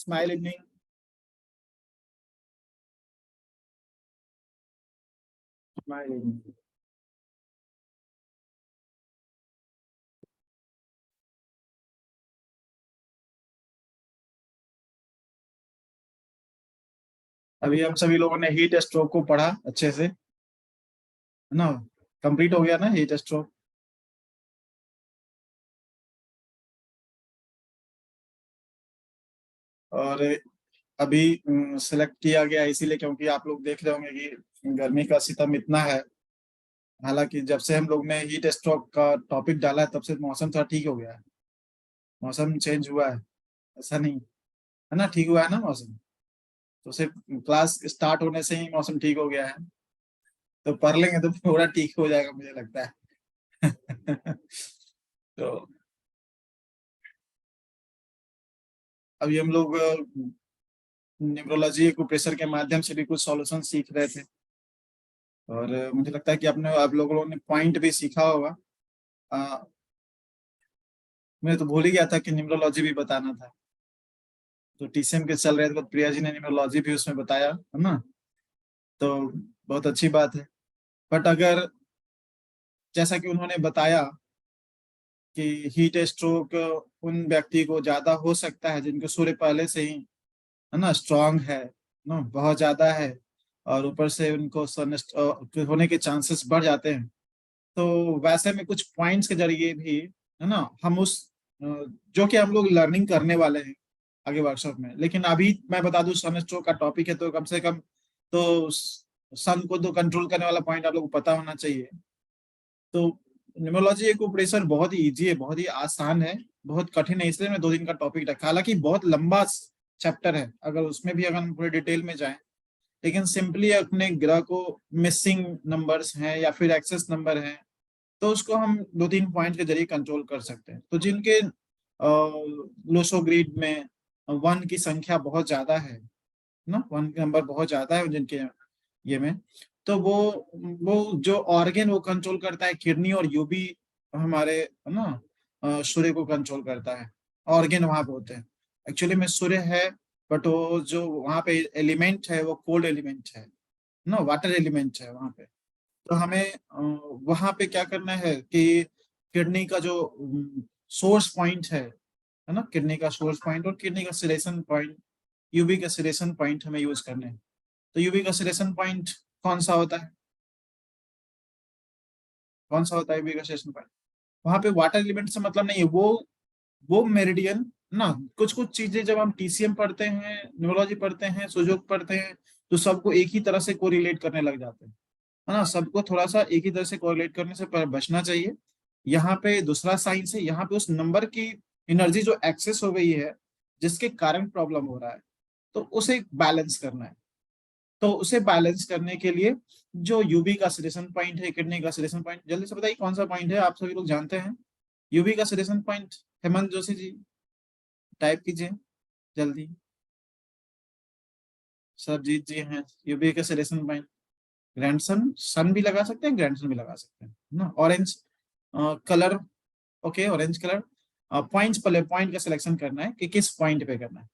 Smile evening. Smile evening. अभी हम सभी लोगों ने हीट स्ट्रोक को पढ़ा अच्छे से, है ना? कंप्लीट हो गया ना हीट स्ट्रोक? और अभी सिलेक्ट किया गया इसीलिए क्योंकि आप लोग देख रहे होंगे कि गर्मी का सितम इतना है। हालांकि जब से हम लोग ने हीट स्ट्रोक का टॉपिक डाला है तब से मौसम थोड़ा ठीक हो गया है। मौसम चेंज हुआ है, ऐसा नहीं है ना? ठीक हुआ है ना मौसम? तो सिर्फ क्लास स्टार्ट होने से ही मौसम ठीक हो गया है। तो पढ़ लेंगे तो पूरा ठीक हो जाएगा मुझे लगता है। तो अभी हम लोग न्यूरोलॉजी एक्यूप्रेशर के माध्यम से भी कुछ सॉल्यूशन सीख रहे थे। और मुझे लगता है कि आपने आप लोगों ने पॉइंट भी सीखा होगा। अ, मैं तो भूल ही गया था कि न्यूरोलॉजी भी बताना था। तो टीसीएम के चल रहे थे तो प्रिया जी ने न्यूरोलॉजी भी उसमें बताया, है ना? तो बहुत अच्छी बात है। बट अगर जैसा कि उन्होंने बताया कि हीट स्ट्रोक उन व्यक्ति को ज्यादा हो सकता है जिनको सूर्य पहले से ही, है ना, स्ट्रांग है ना, बहुत ज्यादा है, और ऊपर से उनको सन होने के चांसेस बढ़ जाते हैं। तो वैसे में कुछ पॉइंट्स के जरिए भी, है ना, हम उस जो कि हम लोग लर्निंग करने वाले हैं आगे वर्कशॉप में। लेकिन अभी मैं बता दूं सन स्ट्रोक का टॉपिक है तो कम से कम तो सन को तो कंट्रोल करने वाला पॉइंट आप लोग को पता होना चाहिए। तो न्यूमरोलॉजी एक प्रेशर बहुत ही इजी है, बहुत ही आसान है, बहुत कठिन है, इसलिए मैं 2 दिन का टॉपिक रखा। हालांकि बहुत लंबा चैप्टर है, अगर उसमें भी अगर हम पूरे डिटेल में जाएं, लेकिन सिंपली अपने ग्रह को मिसिंग नंबर्स हैं या फिर एक्सेस नंबर हैं तो उसको हम 2-3 पॉइंट के जरिए कंट्रोल कर सकते हैं। तो जिनके लोसो ग्रिड में 1 की संख्या बहुत ज्यादा है ना, 1 का नंबर बहुत ज्यादा है जिनके ये में, तो वो जो ऑर्गन वो कंट्रोल करता है, किडनी और यूबी हमारे, है ना, सूर्य को कंट्रोल करता है। ऑर्गन वहां पे होते हैं, एक्चुअली में सूर्य है, बट वो जो वहां पे एलिमेंट है वो कोल्ड एलिमेंट है ना, वाटर एलिमेंट है वहां पे। तो हमें वहां पे क्या करना है कि किडनी का जो सोर्स पॉइंट है ना, किडनी का सोर्स पॉइंट और किडनी का सिलेक्शन पॉइंट, यूबी का सिलेक्शन पॉइंट हमें यूज करने हैं। तो यूवी का सिलेक्शन पॉइंट कौन सा होता है? कौन सा होता है यूवी का सिलेक्शन पॉइंट? वहां पे वाटर एलिमेंट से मतलब नहीं है, वो मेरिडियन ना। कुछ कुछ चीजें जब हम टीसीएम पढ़ते हैं, न्यूरोलॉजी पढ़ते हैं, सुजोग पढ़ते हैं, तो सबको एक ही तरह से कोरिलेट करने लग जाते हैं, है ना? सबको थोड़ा सा एक ही तरह से कोरिलेट करने से बचना चाहिए। यहाँ पे दूसरा साइंस है, यहाँ पे उस नंबर की एनर्जी जो एक्सेस हो गई है जिसके कारण प्रॉब्लम हो रहा है, तो उसे बैलेंस करना है। तो उसे बैलेंस करने के लिए जो यूबी का सिलेक्शन पॉइंट है, किडनी का सिलेक्शन पॉइंट, जल्दी से बताइए कौन सा पॉइंट है, आप सभी लोग जानते हैं यूबी का selection point? Hemant Joshi ji type कीजिए जल्दी। सरजीत जी हैं। यूबी का सिलेक्शन पॉइंट ग्रैंडसन, सन भी लगा सकते हैं, ग्रैंडसन भी लगा सकते हैं ना। Orange colour, okay, orange colour. Points, पहले पॉइंट का सिलेक्शन करना है कि किस पॉइंट पे करना है।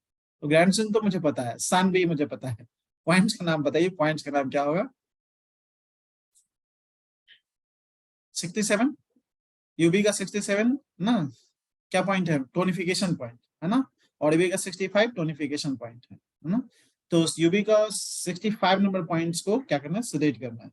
तो ग्रैंडसन तो मुझे पता है, सन भी मुझे पता है। पॉइंट्स का नाम बताइए, पॉइंट्स का नाम क्या होगा? 67, यूबी का 67 ना, क्या पॉइंट है? टोनिफिकेशन पॉइंट, है ना। और यूबी का 65 टोनिफिकेशन पॉइंट है ना। तो यूबी का 65 नंबर पॉइंट्स को क्या करना है? सिलेक्ट करना है।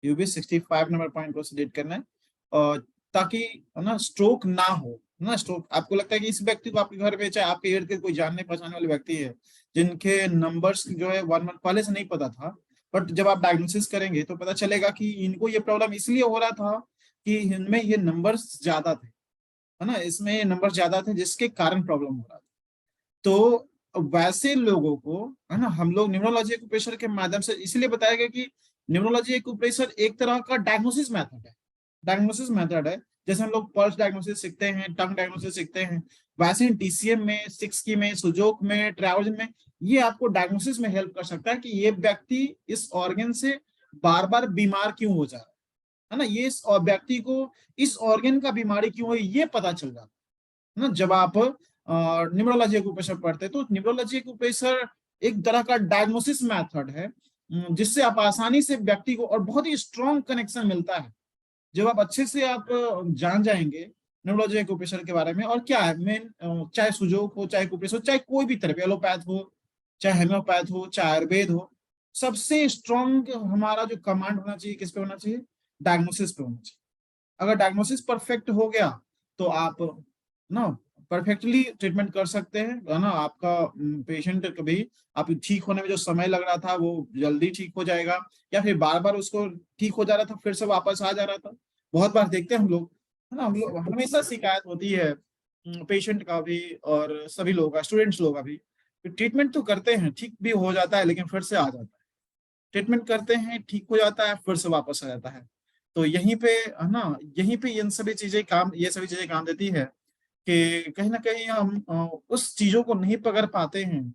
यूबी 65 नंबर पॉइंट को सिलेक्ट करना है, और ताकि, है ना, स्ट्रोक ना हो, है ना। स्ट्रोक आपको लगता है कि इस व्यक्ति को आपके घर में, चाहे आपके इर्द गिर्द कोई जानने पहचानने वाले व्यक्ति है जिनके नंबर्स जो है 1 मंथ पहले से नहीं पता था, बट जब आप डायग्नोसिस करेंगे तो पता चलेगा कि इनको ये प्रॉब्लम इसलिए हो रहा था कि इनमें ये नंबर्स ज्यादा थे, है ना, इसमें ये नंबर ज्यादा थे जिसके कारण प्रॉब्लम हो रहा था। तो वैसे लोगों को, है ना, हम लोग न्यूरोलॉजी एक्यूप्रेशर के माध्यम से इसलिए बताया गया कि न्यूरोलॉजी एक्यूप्रेशर एक तरह का डायग्नोसिस मेथड है। डायग्नोसिस मेथड है, जैसे हम लोग पल्स डायग्नोसिस सीखते हैं, टंग डायग्नोसिस सीखते हैं, वैसे ही डीसीएम में, 6 की में, सुजोक में, ट्रायोजन में ये आपको डायग्नोसिस में हेल्प कर सकता है कि ये व्यक्ति इस ऑर्गन से बार बार बीमार क्यों हो जा रहा है ना, ये इस व्यक्ति को इस ऑर्गन का बीमारी क्यों है ये पता चल जाता है ना। जब आप न्यूमरोलॉजी एक्यूप्रेशर पढ़ते हैं, तो न्यूमरोलॉजी एक्यूप्रेशर एक तरह का डायग्नोसिस मेथड है, जिससे आप आसानी से व्यक्ति को, और बहुत ही स्ट्रॉन्ग कनेक्शन मिलता है जब आप अच्छे से आप जान जाएंगे न्यूमरोलॉजी एक्यूप्रेशर के बारे में। और क्या है मेन, चाहे सुजोग हो, चाहे एक्यूप्रेशर हो, चाहे कोई भी तरह एलोपैथ हो, चाहे हेम्योपैथ हो, चाहे आयुर्वेद हो, सबसे स्ट्रॉन्ग हमारा जो कमांड होना चाहिए किस पे होना चाहिए, डायग्नोसिस पे होना चाहिए। अगर डायग्नोसिस परफेक्ट हो गया तो आप ना परफेक्टली ट्रीटमेंट कर सकते हैं, है ना। आपका पेशेंट कभी आप ठीक होने में जो समय लग रहा था वो जल्दी ठीक हो जाएगा, या फिर बार बार उसको ठीक हो जा रहा था फिर से वापस आ जा रहा था। बहुत बार देखते हैं हम लोग, है ना, हम लोग हमेशा शिकायत होती है पेशेंट का भी और सभी लोगों का, स्टूडेंट्स लोग का भी। ट्रीटमेंट तो करते हैं, ठीक भी हो जाता है, लेकिन फिर से आ जाता है। ट्रीटमेंट करते हैं, ठीक हो जाता है, फिर से वापस आ जाता है। तो यहीं पे, है ना, यहीं पे ये सभी चीजें काम देती है कि कहीं ना कहीं हम उस चीजों को नहीं पकड़ पाते हैं,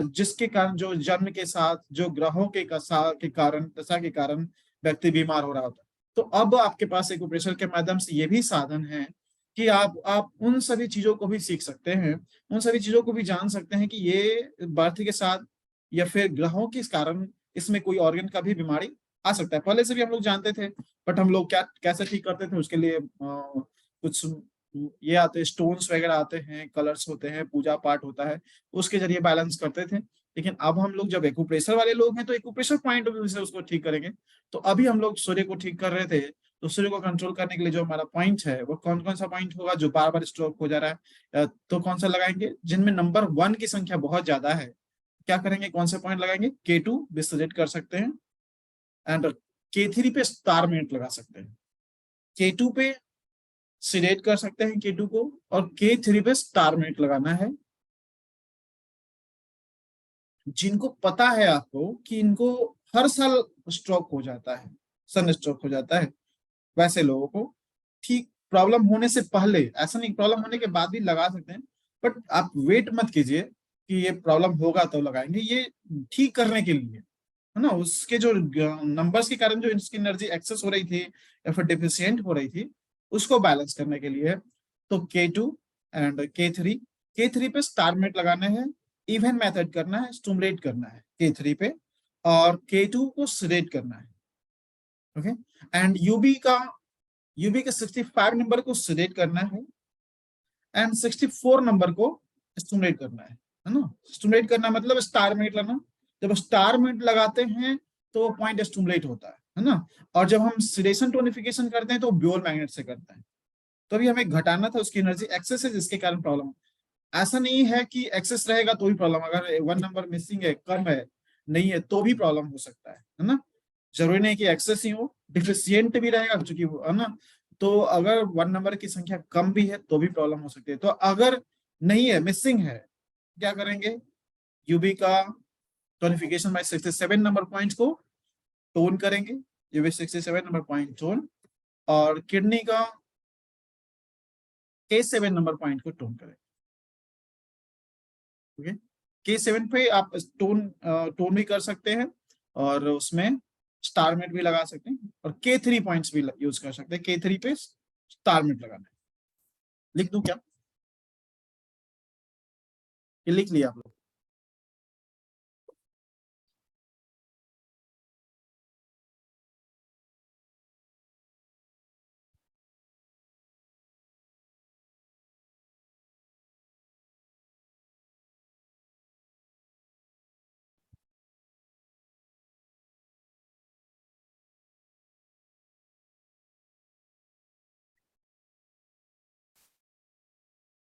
जिसके कारण, जो जन्म के साथ, जो ग्रहों के कारण, दशा के कारण व्यक्ति बीमार हो रहा होता है। तो अब आपके पास एक्यूप्रेशर के माध्यम से ये भी साधन है कि आप उन सभी चीजों को भी सीख सकते हैं, उन सभी चीजों को भी जान सकते हैं कि ये बर्थ के साथ या फिर ग्रहों के कारण इसमें कोई ऑर्गन का भी बीमारी आ सकता है। पहले से भी हम लोग जानते थे, बट हम लोग क्या कैसे ठीक करते थे उसके लिए कुछ ये आते, स्टोन्स वगैरह आते हैं, कलर्स होते हैं, पूजा पाठ होता है, उसके जरिए बैलेंस करते थे। लेकिन अब हम लोग जब एक्यूप्रेशर वाले लोग हैं तो एक्यूप्रेशर पॉइंट ऑफ व्यू से उसको ठीक करेंगे। तो अभी हम लोग सूर्य को ठीक कर रहे थे, तो सूर्य को कंट्रोल करने के लिए जो हमारा पॉइंट है वो कौन कौन सा पॉइंट होगा जो बार बार स्ट्रोक हो जा रहा है, तो कौन सा लगाएंगे, जिनमें नंबर 1 की संख्या बहुत ज्यादा है, क्या करेंगे, कौन से पॉइंट लगाएंगे, K2 भी सजेस्ट कर सकते हैं, एंड K3 पे स्टार मिनट लगा सकते हैं। K2 पे सिलेक्ट कर सकते हैं K2 को, और K3 पे स्टार मिनट लगाना है। जिनको पता है आपको कि इनको हर साल स्ट्रोक हो जाता है, सन स्ट्रोक हो जाता है, वैसे लोगों को ठीक प्रॉब्लम होने से पहले, ऐसा नहीं प्रॉब्लम होने के बाद भी लगा सकते हैं, बट आप वेट मत कीजिए कि ये प्रॉब्लम होगा तो लगाएंगे, ये ठीक करने के लिए, है ना। उसके जो नंबर्स के कारण जो इसकी एनर्जी एक्सेस हो रही थी या फिर डिफिशियंट हो रही थी, उसको बैलेंस करने के लिए। तो K2 एंड K3 पे स्टार मिनट लगाने हैं, इवन मेथड करना है, स्टूमुलेट करना है K3 पे, और K2 को सिलेक्ट करना है। ओके, एंड यूबी के 65 नंबर को सिलेक्ट करना है, एंड 64 नंबर को स्टूमुलेट करना है ना। स्टूमुलेट करना मतलब स्टार मिनट लगाना। जब स्टार मिनट लगाते हैं तो पॉइंट स्टूमुलेट होता है ना। और जब हम सिलेशन टोनिफिकेशन करते हैं तो ब्योर मैग्नेट से करते हैं। तो अभी हमें घटाना था, उसकी एनर्जी एक्सेस है जिसके कारण प्रॉब्लम। ऐसा नहीं है कि एक्सेस रहेगा तो भी प्रॉब्लम, अगर 1 नंबर मिसिंग है, कम है, नहीं है, तो भी प्रॉब्लम हो सकता है ना। जरूरी नहीं कि एक्सेस ही हो, डिफिशियंट भी रहेगा क्योंकि, है ना। तो अगर 1 नंबर की संख्या कम भी है तो भी प्रॉब्लम हो सकती है। तो अगर नहीं है, मिसिंग है, क्या करेंगे, यूबी का टोनिफिकेशन बाय 67 नंबर पॉइंट को टोन करेंगे, यूबी 67 नंबर पॉइंट टोन, और किडनी का K7 नंबर पॉइंट को टोन करेंगे। ओके, K7 पे आप टोन भी कर सकते हैं, और उसमें स्टार मिट भी लगा सकते हैं, और K3 पॉइंट्स भी यूज कर सकते हैं। K3 पे स्टार मिट लगाना है। लिख दूं क्या, ये लिख लिया आप लोग।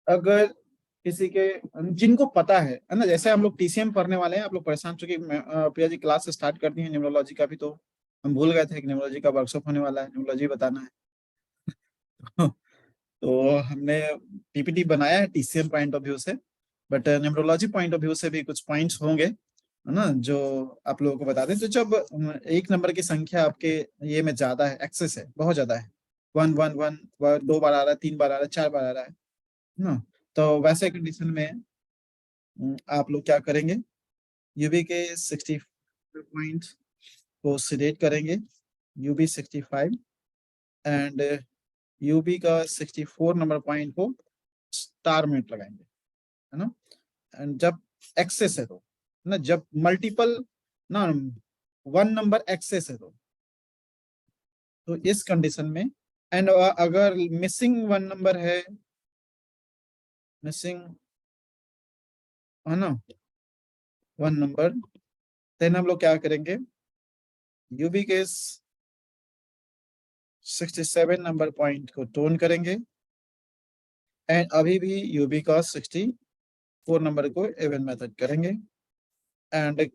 अगर किसी के, जिनको पता है ना, जैसे हम लोग TCM पढ़ने वाले हैं, आप लोग परेशान, चूंकि प्रिया जी क्लास स्टार्ट कर दी है न्यूमरोलॉजी का भी, तो हम भूल गए थे कि न्यूमरोलॉजी का वर्कशॉप होने वाला है, न्यूमरोलॉजी बताना है। तो हमने PPT बनाया है TCM पॉइंट ऑफ व्यू से, but numerology point of view से भी कुछ पॉइंट्स होंगे, है ना, जो आप लोगों को बता दें। तो जब 1 नंबर की संख्या आपके ये में ज्यादा है, एक्सेस है, बहुत ज्यादा है, 1 1 1 2 बार आ रहा है, 3 बार आ रहा है, 4 बार आ रहा है ना, तो वैसे कंडीशन में आप लोग क्या करेंगे, यूबी के 60 पॉइंट को सिलेक्ट करेंगे, यूबी 65, एंड यूबी का 64 नंबर पॉइंट को स्टार मिनट लगाएंगे। है ना, एंड जब एक्सेस है तो ना, जब मल्टीपल ना वन नंबर एक्सेस है तो इस कंडीशन में, एंड अगर मिसिंग वन नंबर है, मिसिंग है ना वन नंबर, देन हम लोग क्या करेंगे, यूबी केस 67 नंबर पॉइंट को टोन करेंगे, एंड अभी भी यूबी का 64 नंबर को इवन मेथड करेंगे, एंड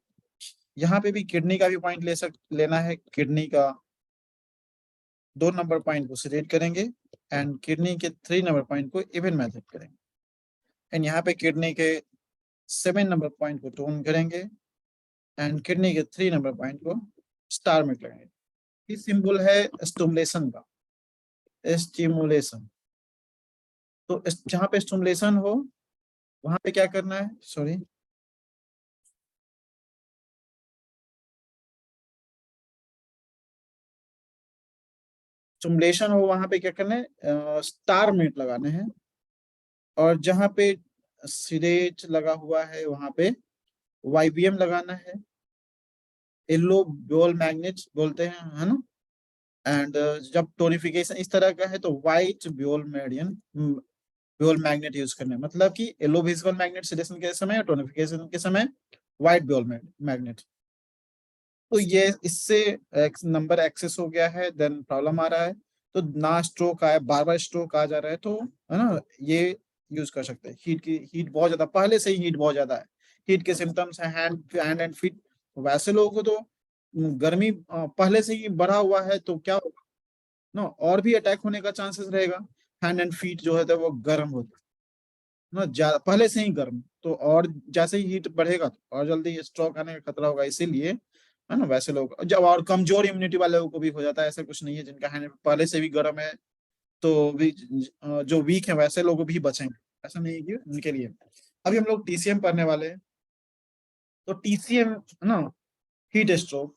यहाँ पे भी किडनी का भी पॉइंट लेना है, किडनी का 2 नंबर पॉइंट को सिलेक्ट करेंगे, एंड किडनी के 3 नंबर पॉइंट को इवन मेथड करेंगे, एंड यहाँ पे किडनी के 7 नंबर पॉइंट को टोन करेंगे, एंड किडनी के 3 नंबर पॉइंट को स्टार में लगाएंगे। ये सिंबल है स्टिमुलेशन का, स्टिमुलेशन। तो जहाँ पे स्टिमुलेशन हो वहां पे क्या करना है, सॉरी स्टिमुलेशन हो वहां पे क्या करना है, स्टार मिनट लगाने हैं, और जहाँ पे सिरेट लगा हुआ है वहां पे वाईबीएम लगाना है, येलो बॉल मैग्नेट बोलते हैं, है ना, एंड जब टोनिफिकेशन इस तरह का है तो व्हाइट ब्योल मेडियन ब्योल मैग्नेट यूज करना है, मतलब कि येलो विजिबल मैग्नेट सिलेक्शन के समय और टोनिफिकेशन के समय व्हाइट ब्योल मैग्नेट। तो ये इससे नंबर एक्सेस हो गया है, देन प्रॉब्लम आ रहा है, तो ना स्ट्रोक आया, बार बार स्ट्रोक आ जा रहा है, तो है ना ये यूज कर सकते हैं। हीट बहुत ज्यादा, पहले से ही हीट बहुत ज्यादा है, हीट के सिम्टम्स है हैंड एंड फीट, वैसे लोगों को तो गर्मी पहले से ही बढ़ा हुआ है, तो क्या होगा ना, और भी अटैक होने का चांसेस रहेगा, हैंड एंड फीट जो है तो वो गर्म होता है ना, पहले से ही गर्म, तो और जैसे ही हीट बढ़ेगा तो और जल्दी स्ट्रोक आने का खतरा होगा, इसीलिए है ना, वैसे लोग जब, और कमजोर इम्यूनिटी वाले लोगों को भी हो जाता है, ऐसा कुछ नहीं है, जिनका हैंड पहले से भी गर्म है तो भी जो वीक है वैसे लोग भी बचेंगे, ऐसा नहीं है कि उनके लिए। अभी हम लोग टीसीएम पढ़ने वाले हैं, तो टीसीएम है ना, हीट स्ट्रोक,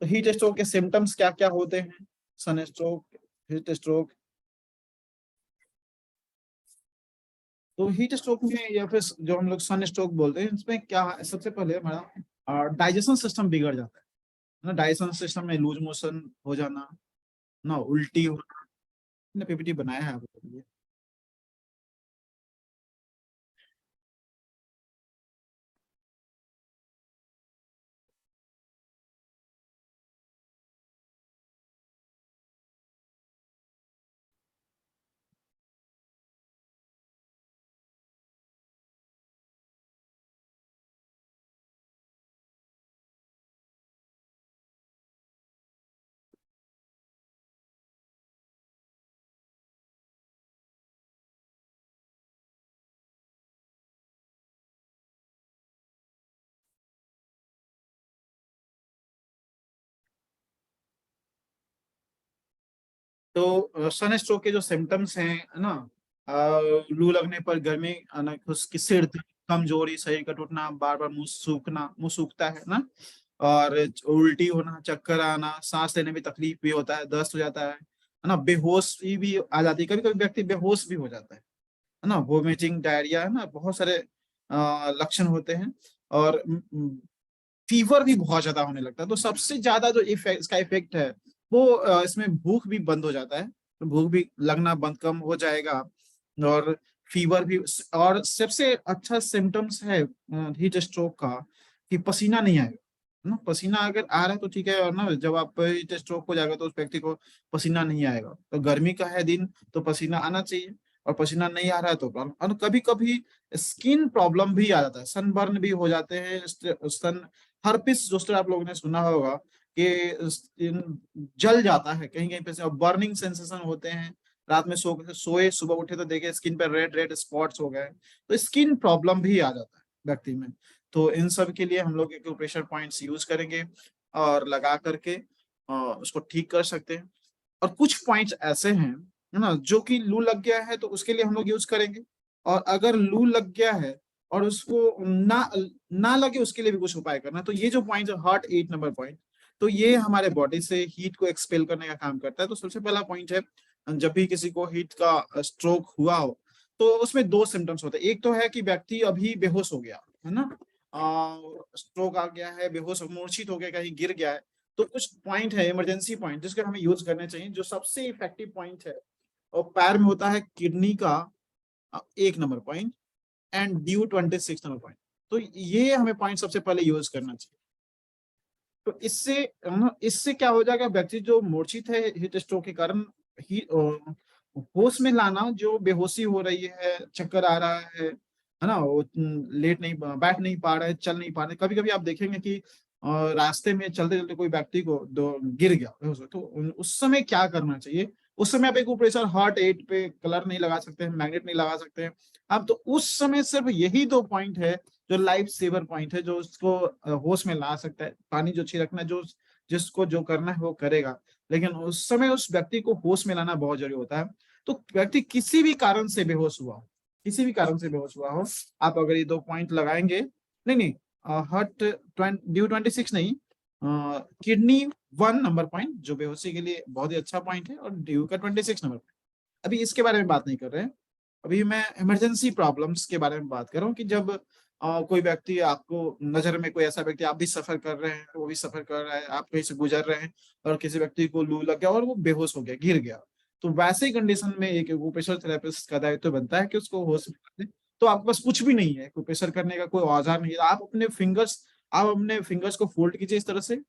तो हीट स्ट्रोक के सिम्टम्स क्या क्या होते हैं, सन स्ट्रोक, हीट स्ट्रोक। तो हीट स्ट्रोक में या फिर जो हम लोग सन स्ट्रोक बोलते हैं, इसमें क्या है, सबसे पहले हमारा डाइजेशन सिस्टम बिगड़ जाता है ना, डाइजेशन सिस्टम में लूज मोशन हो जाना ना, उल्टी हो, पीपीटी बनाया है आपके लिए। तो सन स्ट्रोक के जो सिम्टम्स हैं है ना, लू लगने पर गर्मी आना, उसकी सिर दर्द, कमजोरी, शरीर का टूटना, बार बार मुंह सूखना, मुंह सूखता है ना, और उल्टी होना, चक्कर आना, सांस लेने में तकलीफ भी होता है, दस्त हो जाता है ना, बेहोशी भी आ जाती है, कभी कभी व्यक्ति बेहोश भी हो जाता है ना, वोमिटिंग, डायरिया, है ना, बहुत सारे लक्षण होते हैं, और फीवर भी बहुत ज्यादा होने लगता है। तो सबसे ज्यादा जो इफेक्ट, इसका इफेक्ट है वो इसमें भूख भी बंद हो जाता है, तो भूख भी लगना बंद कम हो जाएगा, और फीवर भी, और सबसे अच्छा सिम्टम्स है हीट स्ट्रोक का कि पसीना नहीं आएगा ना, पसीना अगर आ रहा है तो ठीक है, और ना जब आप हीट स्ट्रोक हो जाएगा तो उस व्यक्ति को पसीना नहीं आएगा, तो गर्मी का है दिन तो पसीना आना चाहिए, और पसीना नहीं आ रहा है तो प्रॉब्लम, और कभी कभी स्किन प्रॉब्लम भी आ जाता है, सनबर्न भी हो जाते हैं, सन हर्पिस जोस्टर आप लोगों ने सुना होगा कि जल जाता है कहीं कहीं पे से, और बर्निंग सेंसेशन होते हैं, रात में सोए सुबह उठे तो देखे स्किन पर रेड रेड स्पॉट्स हो गए, तो स्किन प्रॉब्लम भी आ जाता है व्यक्ति में। तो इन सब के लिए हम लोग एक्यूप्रेशर पॉइंट्स यूज करेंगे और लगा करके उसको ठीक कर सकते हैं। और कुछ पॉइंट्स ऐसे हैं है ना, जो कि लू लग गया है तो उसके लिए हम लोग यूज करेंगे, और अगर लू लग गया है और उसको ना लगे उसके लिए भी कुछ उपाय करना। तो ये जो पॉइंट है हार्ट 8 नंबर पॉइंट, तो ये हमारे बॉडी से हीट को एक्सपेल करने का काम करता है। तो सबसे पहला पॉइंट है, जब भी किसी को हीट का स्ट्रोक हुआ हो तो तो उसमें दो सिम्टम्स होते हैं। एक तो है कि व्यक्ति अभी बेहोश हो गया है ना, स्ट्रोक आ गया है, बेहोश मूर्छित हो गया, कहीं गिर गया है। तो कुछ पॉइंट है, इमरजेंसी पॉइंट, जिसके हमें यूज करने चाहिए। जो सबसे इफेक्टिव पॉइंट है और पैर में होता है किडनी का 1 number point and due 26 number point. तो ये हमें पॉइंट सबसे पहले यूज करना चाहिए। तो इससे क्या हो जाएगा, व्यक्ति जो मूर्छित है हीट स्ट्रोक के कारण, ही होश में लाना, जो बेहोशी हो रही है, चक्कर आ रहा है ना, वो लेट नहीं, बैठ नहीं पा रहा है, चल नहीं पा रहे। कभी कभी आप देखेंगे कि रास्ते में चलते चलते कोई व्यक्ति को गिर गया बेहोश हो, तो उस समय क्या करना चाहिए। उस समय आप एक प्रेशर हार्ट एट पे कलर नहीं लगा सकते हैं, मैग्नेट नहीं लगा सकते हैं आप। तो उस समय सिर्फ यही 2 पॉइंट है जो लाइफ सेवर पॉइंट है, जो उसको होश में ला सकता है। पानी जो छिड़कना है, जो जिसको जो करना है वो करेगा, लेकिन उस समय उस व्यक्ति को होश में लाना बहुत जरूरी होता है। तो व्यक्ति किसी भी कारण से बेहोश हुआ हो, किसी भी कारण से बेहोश हुआ हो, आप अगर ये 2 पॉइंट लगाएंगे, नहीं नहीं, हर्ट ड्यू 26 नहीं, किडनी 1 नंबर पॉइंट जो बेहोशी के लिए बहुत ही अच्छा पॉइंट है, और ड्यू का 26 नंबर पॉइंट। अभी इसके बारे में बात नहीं कर रहे हैं, अभी मैं इमरजेंसी प्रॉब्लम्स के बारे में बात कर रहा हूँ कि जब कोई व्यक्ति, आपको नजर में कोई ऐसा व्यक्ति, आप भी सफर कर रहे हैं, वो भी सफर कर रहा है, आप कहीं से गुजर रहे हैं और किसी व्यक्ति को लू लग गया और वो बेहोश हो गया, गिर गया। तो वैसे ही कंडीशन में एक एक्यूप्रेशर थेरेपिस्ट का दायित्व बनता है कि उसको होश में लाए। तो आपके पास कुछ भी नहीं है, एक्यूप्रेशर करने का कोई औजार नहीं है, आप अपने फिंगर्स को फोल्ड कीजिए इस तरह से।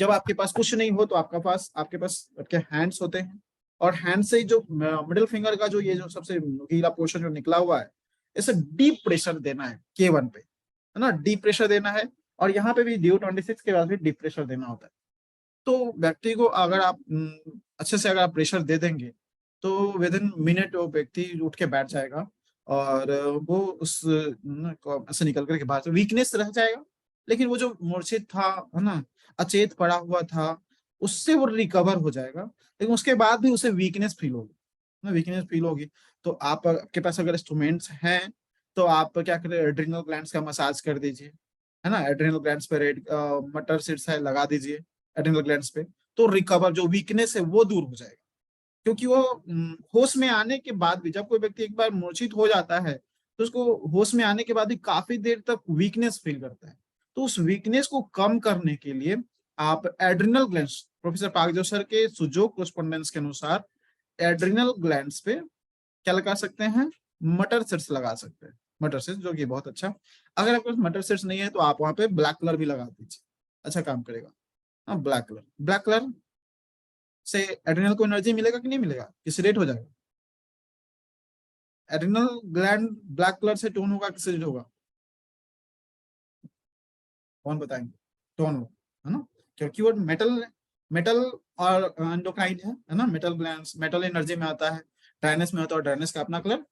जब आपके पास कुछ नहीं हो तो आपके पास आपके हैंड्स होते हैं, और हैंड से जो मिडिल फिंगर का जो ये जो सबसे नुकीला पोर्शन जो निकला हुआ है, इसे डीप प्रेशर देना है K1 पे, है ना, डीप प्रेशर देना है। और यहाँ पे भी ड्यू 26 के बाद भी डीप प्रेशर देना होता है। तो व्यक्ति को अगर आप अच्छे से अगर आप प्रेशर दे देंगे, तो विद इन मिनट वो व्यक्ति उठ के बैठ जाएगा, और वो उस ऐसे निकल करके बाहर, वीकनेस रह जाएगा, लेकिन वो जो मूर्छित था, है ना, अचेत पड़ा हुआ था, उससे वो रिकवर हो जाएगा। लेकिन उसके बाद भी उसे वीकनेस फील होगी, ना, वीकनेस फील होगी। तो आप, आपके पास अगर इंस्ट्रूमेंट्स हैं, तो आप क्या करें, एड्रिनल ग्लैंड्स का मसाज कर दीजिए, है ना, एड्रिनल ग्लैंड्स पे रेड मटर सीड्स है लगा दीजिए एड्रिनल ग्लैंड्स पे। तो रिकवर, जो वीकनेस है वो दूर हो जाएगा। क्योंकि वो होश में आने के बाद भी, जब कोई व्यक्ति एक बार मूर्छित हो जाता है, तो उसको होश में आने के बाद भी काफी देर तक वीकनेस फील करता है। तो उस वीकनेस को कम करने के लिए आप एड्रिनल ग्लैंड्स, प्रोफेसर पागजो सर के सुजोग कोरस्पोंडेंस के अनुसार, एड्रिनल ग्लैंड्स पे क्या लगा सकते हैं, मटर सीड्स लगा सकते हैं। मटर सीड्स, जो कि बहुत अच्छा। अगर आपके पास मटर सीड्स नहीं है तो आप वहां पे ब्लैक कलर भी लगा दीजिए, अच्छा काम करेगा। हाँ, ब्लैक कलर से एड्रिनल को एनर्जी मिलेगा कि नहीं मिलेगा, किस रेट हो जाएगा। एड्रिनल ग्लैंड ब्लैक कलर से टोन होगा, किस रेट होगा, कौन बताएंगे। टोन हो, है ना, क्योंकि वो मेटल मेटल और एंडोक्राइन है ना, मेटल ग्लैंड्स मेटल एनर्जी में आता है, ड्राइनेस में होता है, और ड्राइनेस का अपना कलर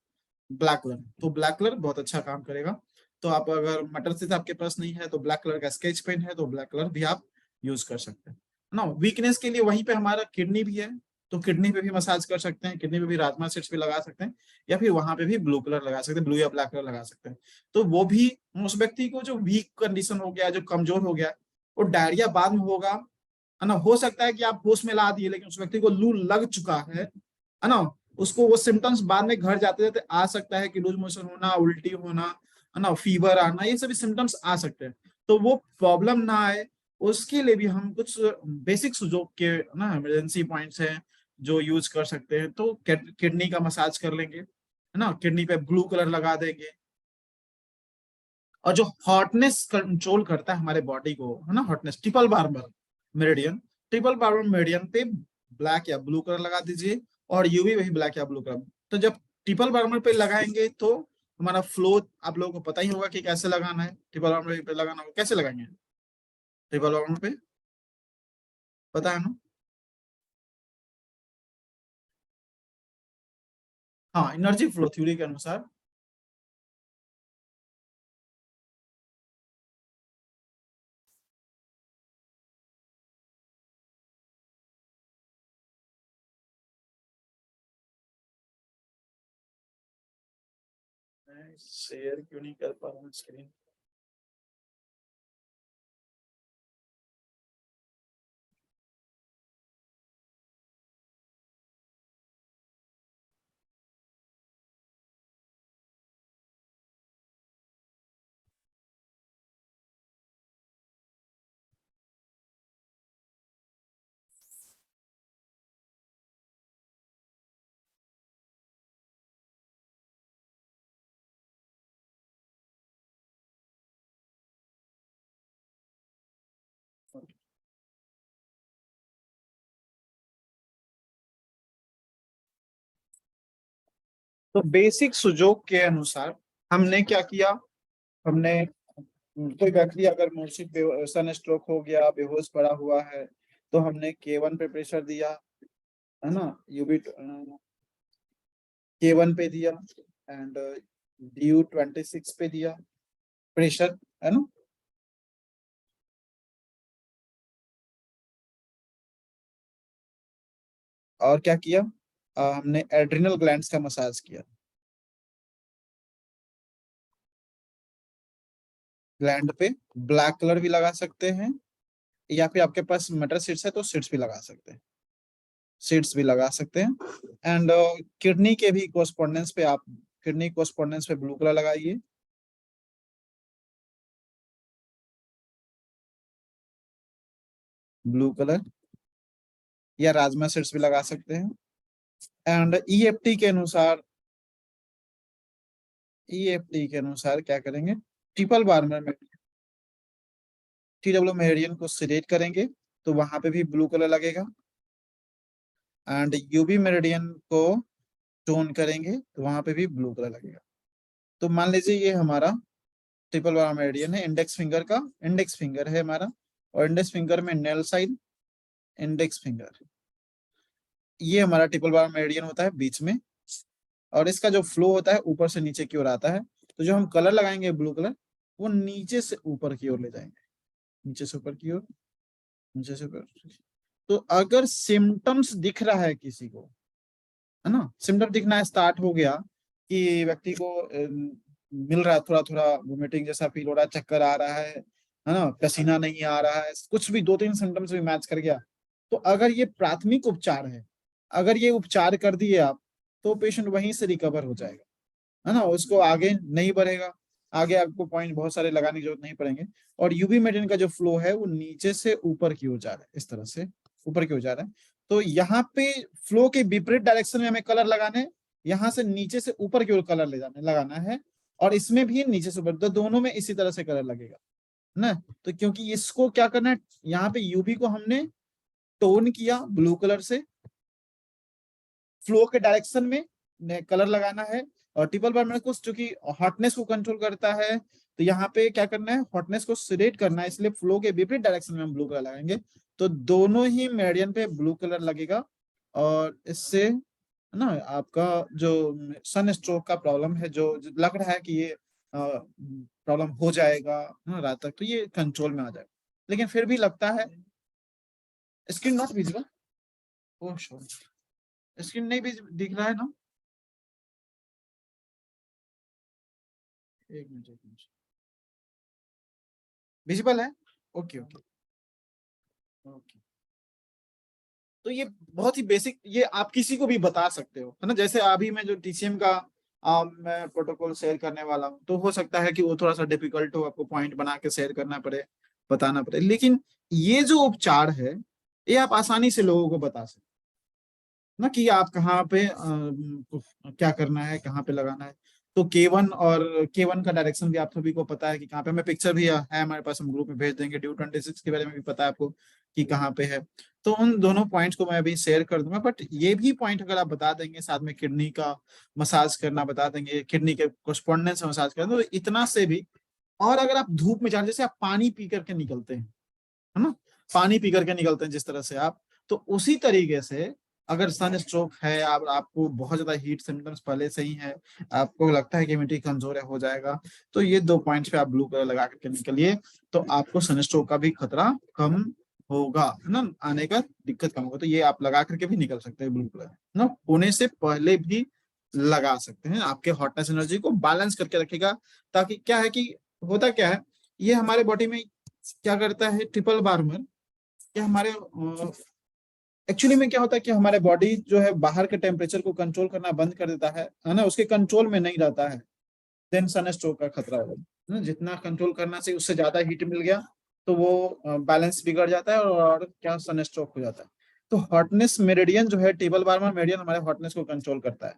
ब्लैक कलर। तो ब्लैक कलर बहुत अच्छा काम करेगा। तो आप अगर मटर से आपके पास नहीं है, तो ब्लैक कलर का स्केच पेन है, तो ब्लैक कलर भी आप यूज कर सकते हैं ना। वीकनेस के लिए वहीं पे हमारा किडनी भी है, तो किडनी पे भी मसाज कर सकते हैं, किडनी पे भी राजमा सीड्स भी लगा सकते हैं, या फिर वहां पे भी ब्लू कलर लगा सकते हैं, ब्लू या ब्लैक कलर लगा सकते हैं। तो वो भी उस व्यक्ति को जो वीक कंडीशन हो गया, जो कमजोर हो गया, वो डायरिया बाद में होगा, है ना, हो सकता है कि आप होश में ला दिए, लेकिन उस व्यक्ति को लू लग चुका है ना, उसको वो सिम्टम्स बाद में घर जाते जाते आ सकता है कि लूज मोशन होना, उल्टी होना, है ना, फीवर आना, ये सभी सिम्टम्स आ सकते हैं। तो वो प्रॉब्लम ना आए, उसके लिए भी हम कुछ बेसिक सुझाव के ना इमरजेंसी पॉइंट्स हैं जो यूज कर सकते हैं। तो किडनी का मसाज कर लेंगे, है ना, किडनी पे ब्लू कलर लगा देंगे। और जो हॉटनेस कंट्रोल करता है हमारे बॉडी को, है ना, हॉटनेस, ट्रिपल बार्बर मेरिडियन पे ब्लैक या ब्लू कलर लगा दीजिए, और यूवी वही ब्लैक या ब्लू कलर। तो जब ट्रिपल बार्बर पे लगाएंगे तो हमारा फ्लो, आप लोगों को पता ही होगा कि कैसे लगाना है, ट्रिपल बार्बर पे लगाना होगा, कैसे लगाएंगे ट्रिपल बार्बर पे, पता है ना। हाँ, एनर्जी फ्लो थ्योरी के अनुसार। मैं शेयर क्यों नहीं कर पा रहा हूँ स्क्रीन। तो बेसिक सुजोग के अनुसार हमने क्या किया, हमने कोई व्यक्ति अगर मूर्छित सन स्ट्रोक हो गया, बेहोश पड़ा हुआ है, तो हमने K1 पे प्रेशर दिया, है ना, यूबी K1 पे दिया एंड DU26 पे दिया प्रेशर, है ना। और क्या किया, हमने एड्रिनल ग्लैंड्स का मसाज किया, ग्लैंड पे ब्लैक कलर भी लगा सकते हैं, या फिर आपके पास मटर सीड्स है तो सीड्स भी लगा सकते हैं, सीड्स भी लगा सकते हैं। एंड किडनी के भी कोस्पोंडेंस पे आप किडनी कोस्पोंडेंस पे ब्लू कलर लगाइए, ब्लू कलर, या राजमा सीड्स भी लगा सकते हैं। एंड ईएफटी के अनुसार, ईएफटी के अनुसार क्या करेंगे, ट्रिपल बार्मर में TW मेरिडियन को सिलेक्ट करेंगे तो वहां पे भी ब्लू कलर लगेगा, एंड यूबी मेरिडियन को टोन करेंगे तो वहां पे भी ब्लू कलर लगेगा। तो मान लीजिए ये हमारा ट्रिपल बार मेरिडियन है, इंडेक्स फिंगर का, इंडेक्स फिंगर है हमारा, और इंडेक्स फिंगर में नेल साइन, इंडेक्स फिंगर, ये हमारा ट्रिपल बार मेरिडियन होता है बीच में, और इसका जो फ्लो होता है ऊपर से नीचे की ओर आता है। तो जो हम कलर लगाएंगे ब्लू कलर, वो नीचे से ऊपर की ओर ले जाएंगे, नीचे से ऊपर की ओर, नीचे से ऊपर। तो अगर सिम्टम्स दिख रहा है किसी को, है ना, सिम्टम दिखना स्टार्ट हो गया कि व्यक्ति को मिल रहा है, थोड़ा थोड़ा वोमिटिंग जैसा फील हो रहा है, चक्कर आ रहा है ना, पसीना नहीं आ रहा है, कुछ भी 2-3 सिम्टम्स भी मैच कर गया, तो अगर ये प्राथमिक उपचार है, अगर ये उपचार कर दिए आप, तो पेशेंट वहीं से रिकवर हो जाएगा, है ना, उसको आगे नहीं बढ़ेगा, आगे आपको पॉइंट बहुत सारे लगाने की जरूरत नहीं पड़ेंगे। और यूबी मेडिन का जो फ्लो है वो नीचे से ऊपर की ओर जा रहा है, इस तरह से ऊपर की ओर जा रहा है। तो यहाँ पे फ्लो के विपरीत डायरेक्शन में हमें कलर लगाने हैं, यहाँ से नीचे से ऊपर की ओर कलर ले जाने लगाना है, और इसमें भी नीचे से ऊपर, तो दोनों में इसी तरह से कलर लगेगा ना। तो क्योंकि इसको क्या करना है, यहाँ पे यूबी को हमने टोन किया ब्लू कलर से, फ्लो के डायरेक्शन में कलर लगाना है, और ट्रिपल बार को चूंकि हॉटनेस को कंट्रोल करता है, तो यहाँ पे क्या करना है, हॉटनेस को सिलेक्ट करना है, इसलिए फ्लो के विपरीत डायरेक्शन में हम ब्लू कलर लगाएंगे, तो दोनों ही मेरिडियन पे ब्लू कलर लगेगा। और इससे ना आपका जो सन स्ट्रोक का प्रॉब्लम है, जो लग रहा है कि ये प्रॉब्लम हो जाएगा ना रात तक, तो ये कंट्रोल में आ जाएगा, लेकिन फिर भी लगता है screen not visible, oh sorry, screen नहीं दिख रहा है ना, एक मिनट एक मिनट, विजिबल है, ओके ओके ओके। तो ये बहुत ही बेसिक, ये आप किसी को भी बता सकते हो, है ना, जैसे अभी मैं जो TCM का मैं प्रोटोकॉल शेयर करने वाला हूँ, तो हो सकता है कि वो थोड़ा सा डिफिकल्ट हो, आपको पॉइंट बना के शेयर करना पड़े, बताना पड़े, लेकिन ये जो उपचार है ये आप आसानी से लोगों को बता सकते ना, कि आप कहाँ पे क्या करना है, कहाँ पे लगाना है। तो K1 का डायरेक्शन भी आप सभी को पता है कि कहाँ पे, हमें पिक्चर भी है हमारे पास, हम ग्रुप में भेज देंगे, DU26 के बारे में भी पता है आपको कि कहाँ पे है। तो उन दोनों पॉइंट्स को मैं अभी शेयर कर दूंगा, बट ये भी पॉइंट अगर आप बता देंगे, साथ में किडनी का मसाज करना बता देंगे, किडनी के कोस्पोंडेंस मसाज करना, तो इतना से भी। और अगर आप धूप में जा, जैसे आप पानी पी करके निकलते हैं, है ना, पानी पी करके निकलते हैं जिस तरह से आप, तो उसी तरीके से अगर सन स्ट्रोक है, आप आपको बहुत ज्यादा हीट सिम्टम्स पहले से ही है, आपको लगता है कि इम्यूनिटी कमजोर है, हो जाएगा, तो ये 2 पॉइंट्स पे आप ब्लू कलर लगा करके निकलिए, तो आपको सन स्ट्रोक का भी खतरा कम होगा, है ना, आने का दिक्कत कम होगा। तो ये आप लगा करके भी निकल सकते हैं ब्लू कलर, ना, होने से पहले भी लगा सकते हैं, आपके हॉटनेस एनर्जी को बैलेंस करके रखेगा। ताकि क्या है कि, होता क्या है, ये हमारे बॉडी में क्या करता है ट्रिपल बार्मर, कि हमारे एक्चुअली में क्या होता है कि हमारे बॉडी जो है बाहर के टेम्परेचर को कंट्रोल करना बंद कर देता है ना, उसके कंट्रोल में नहीं रहता है, देन सन स्ट्रोक का खतरा होगा, है ना, जितना कंट्रोल करना चाहिए उससे ज्यादा हीट मिल गया तो वो बैलेंस बिगड़ जाता है, और क्या सन स्ट्रोक हो जाता है। तो हॉटनेस मेरिडियन जो है, टेबल बार्मर मेरिडियन हमारे हॉटनेस को कंट्रोल करता है।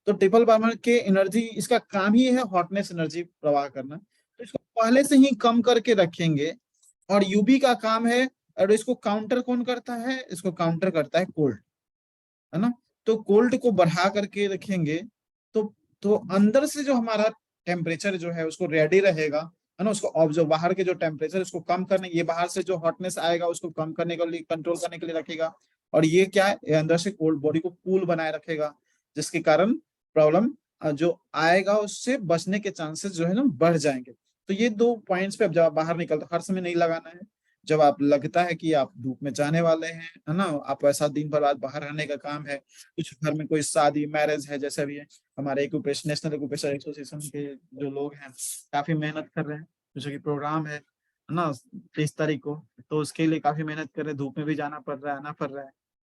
तो ट्रिपल बार्मर के एनर्जी, इसका काम ही है हॉटनेस एनर्जी प्रवाह करना, तो इसको पहले से ही कम करके रखेंगे। और यूबी का काम है, और इसको काउंटर कौन करता है, इसको काउंटर करता है कोल्ड, है ना। तो कोल्ड को बढ़ा करके रखेंगे, तो तो अंदर से जो हमारा टेम्परेचर जो है उसको रेडी रहेगा, है ना, उसको ऑब्जर्व, बाहर के जो टेम्परेचर उसको कम करने, ये बाहर से जो हॉटनेस आएगा उसको कम करने के लिए, कंट्रोल करने के लिए रखेगा, और ये क्या है, ये अंदर से कोल्ड बॉडी को कूल बनाए रखेगा, जिसके कारण प्रॉब्लम जो आएगा उससे बचने के चांसेस जो है ना बढ़ जाएंगे। तो ये 2 पॉइंट्स पे अब जब आप बाहर निकलते, हर समय नहीं लगाना है, जब आप लगता है कि आप धूप में जाने वाले हैं, है ना, आप ऐसा दिन भर आज बाहर रहने का काम है, कुछ घर में कोई शादी मैरिज है, जैसा भी है, हमारे एक्यूपेशन, नेशनल एक्यूपेशन एसोसिएशन के जो लोग हैं काफी मेहनत कर रहे हैं, जैसे कि प्रोग्राम है ना 30 तारीख को, तो उसके लिए काफी मेहनत कर रहे हैं, धूप में भी जाना पड़ रहा है, आना पड़ रहा है,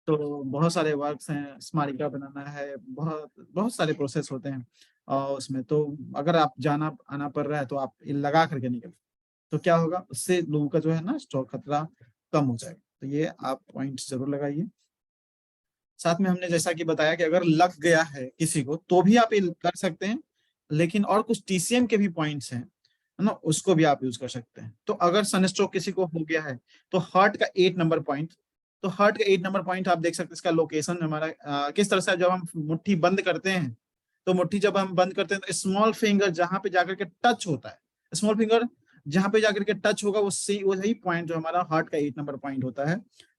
तो बहुत सारे वर्क्स हैं, स्मारिका बनाना है, बहुत बहुत सारे प्रोसेस होते हैं, और उसमें तो अगर आप जाना आना पड़ रहा है तो आप ये लगा करके निकल, तो क्या होगा, उससे लोगों का जो है ना स्ट्रोक खतरा कम हो जाएगा। तो ये आप पॉइंट जरूर लगाइए। साथ में हमने जैसा कि बताया कि अगर लग गया है किसी को तो भी आप ये कर सकते हैं, लेकिन और कुछ टीसीएम के भी पॉइंट्स हैं, है ना, उसको भी आप यूज कर सकते हैं। तो अगर सनस्ट्रोक किसी को हो गया है तो हार्ट का 8 नंबर पॉइंट, तो हार्ट का 8 नंबर पॉइंट आप देख सकते हैं, इसका लोकेशन हमारा किस तरह से, जब हम मुट्ठी बंद करते हैं, तो मुट्ठी जब हम बंद करते हैं तो स्मॉल फिंगर जहां पे जाकर के टच होता है, स्मॉल फिंगर जहां पे जाकर के टच होगा उससे वही पॉइंट जो हमारा हार्ट का 8 नंबर पॉइंट होता है।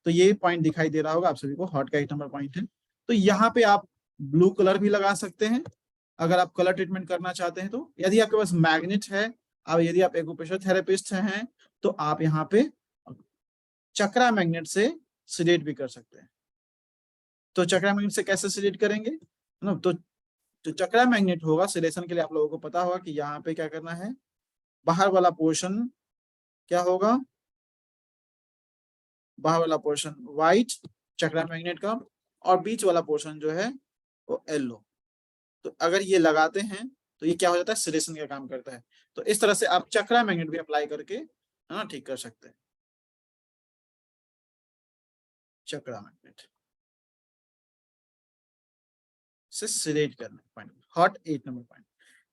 तो ये पॉइंट दिखाई दे रहा होगा आप सभी को, हार्ट का 8 नंबर पॉइंट है। तो यहाँ पे आप ब्लू कलर भी लगा सकते हैं अगर आप कलर ट्रीटमेंट करना चाहते हैं, तो यदि आपके पास मैग्नेट है, अब यदि आप एक्यूप्रेशर थेरेपिस्ट हैं तो आप यहाँ पे चक्रा मैग्नेट से सिलेट भी कर सकते हैं। तो चक्रा मैग्नेट से कैसे सिलेट करेंगे ना, तो जो चक्रा मैग्नेट होगा सिलेक्शन के लिए आप लोगों को पता होगा कि यहाँ पे क्या करना है, बाहर वाला पोर्शन क्या होगा, बाहर वाला पोर्शन व्हाइट चक्रा मैग्नेट का, और बीच वाला पोर्शन जो है वो येलो। तो अगर ये लगाते हैं तो ये क्या हो जाता है, सिलेक्शन का काम करता है। तो इस तरह से आप चक्रा मैग्नेट भी अप्लाई करके, है ना, ठीक कर सकते हैं। चक्रा मैग्नेट से सिलेक्ट करना पॉइंट, हॉट 8 नंबर पॉइंट।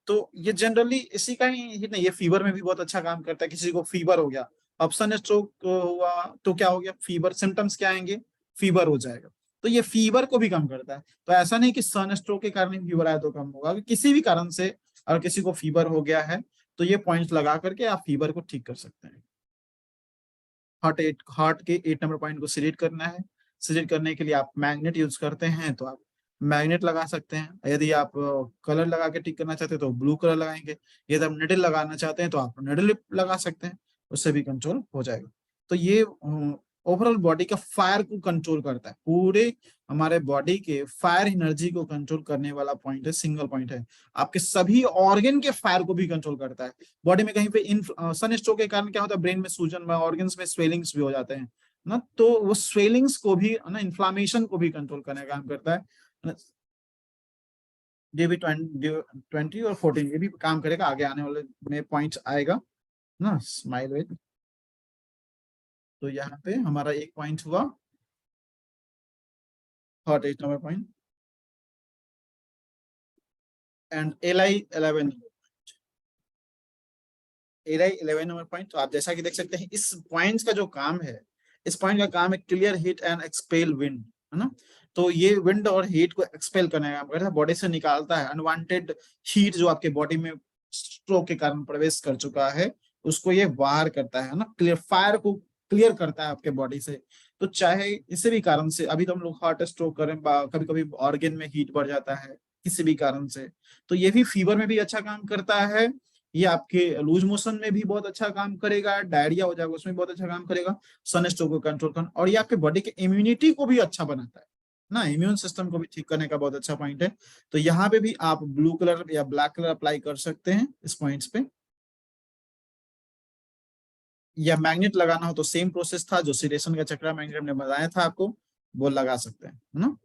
तो ये जनरली इसी का ही नहीं, ये फीवर में भी बहुत अच्छा काम करता है। किसी को फीवर हो गया, ऑप्शन स्ट्रोक हुआ तो क्या हो गया, फीवर सिम्टम्स क्या आएंगे, फीवर हो जाएगा, तो ये फीवर को भी कम करता है। तो ऐसा नहीं कि सन स्ट्रोक के कारण ही फीवर आया तो कम होगा, किसी भी कारण से अगर किसी को फीवर हो गया है तो ये पॉइंट्स लगा करके आप फीवर को ठीक कर सकते हैं। हार्ट के 8 नंबर पॉइंट को सिलेक्ट करना है। सिलेक्ट करने के लिए आप मैग्नेट यूज करते हैं तो आप मैग्नेट लगा सकते हैं, यदि आप कलर लगा के ठीक करना चाहते हैं तो ब्लू कलर लगाएंगे, यदि आप निडल लगाना चाहते हैं तो आप निडल लगा सकते हैं, उससे भी कंट्रोल हो जाएगा। तो ये ओवरऑल बॉडी का फायर को कंट्रोल करता है, पूरे हमारे बॉडी के फायर एनर्जी को कंट्रोल करने वाला पॉइंट है, सिंगल पॉइंट है। आपके सभी ऑर्गन के फायर को भी कंट्रोल करता है। बॉडी में कहीं पे सन स्ट्रोक के कारण क्या होता है, ब्रेन में सूजन, ऑर्गन्स में स्वेलिंग्स भी हो जाते हैं ना, तो वो स्वेलिंग्स को भी ना, इन्फ्लामेशन को भी कंट्रोल करने का काम करता है। DB20 और 14 ये भी काम करेगा, आगे आने वाले में पॉइंट्स आएगा ना, स्माइल विद। तो यहाँ पे हमारा एक पॉइंट हुआ hot 8 number point, and LI 11 number point. तो आप जैसा कि देख सकते हैं इस पॉइंट्स का जो काम है, इस पॉइंट का काम है clear heat and expel wind, है ना। तो ये विंड और हीट को एक्सपेल करने का काम करता है, बॉडी से निकालता है अनवांटेड हीट जो आपके बॉडी में स्ट्रोक के कारण प्रवेश कर चुका है, उसको ये बाहर करता है ना, क्लियर फायर को क्लियर करता है आपके बॉडी से। तो चाहे इसी भी कारण से, अभी तो हम लोग हार्ट स्ट्रोक करें, कभी कभी ऑर्गन में हीट बढ़ जाता है किसी भी कारण से, तो ये भी फीवर में भी अच्छा काम करता है। ये आपके लूज मोशन में भी बहुत अच्छा काम करेगा, डायरिया हो जाएगा उसमें बहुत अच्छा काम करेगा, सन स्ट्रोक को कंट्रोल करना, और ये आपके बॉडी के इम्यूनिटी को भी अच्छा बनाता है ना, इम्यून सिस्टम को भी ठीक करने का बहुत अच्छा पॉइंट है। तो यहाँ पे भी आप ब्लू कलर या ब्लैक कलर अप्लाई कर सकते हैं इस पॉइंट्स पे। या मैग्नेट लगाना हो तो सेम प्रोसेस था, जो सिलेक्शन का चक्रा मैग्नेट हमने बताया था आपको, वो लगा सकते हैं, है ना।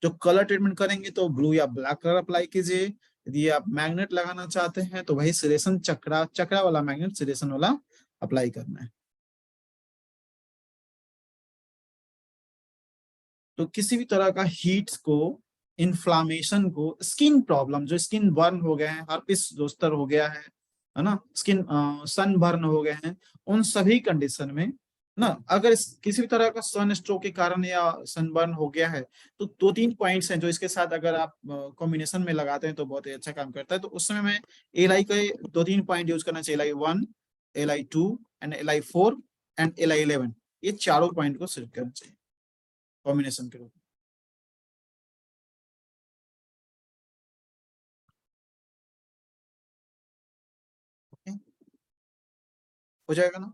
जो कलर ट्रीटमेंट करेंगे तो ब्लू या ब्लैक कलर अप्लाई कीजिए, यदि आप मैग्नेट लगाना चाहते हैं तो वही सिलेक्शन चक्रा चक्रा वाला मैग्नेट सिलेक्शन वाला अप्लाई करना है। तो किसी भी तरह का हीट को, इन्फ्लामेशन को, स्किन प्रॉब्लम, जो स्किन बर्न हो गए हैं, हर्पिस जोस्टर हो गया है ना, स्किन सन बर्न हो गए हैं, उन सभी कंडीशन में ना। अगर किसी भी तरह का सन स्ट्रोक के कारण या सनबर्न हो गया है, तो 2-3 पॉइंट्स हैं जो इसके साथ अगर आप कॉम्बिनेशन में लगाते हैं तो बहुत ही अच्छा काम करता है। तो उस समय में एल के 2-3 पॉइंट यूज करना चाहिए, LI1, LI2 and LI4 and LI11। ये चारों पॉइंट को सिलेक्ट करना चाहिए कॉम्बिनेशन के रूप में। हो जाएगा ना।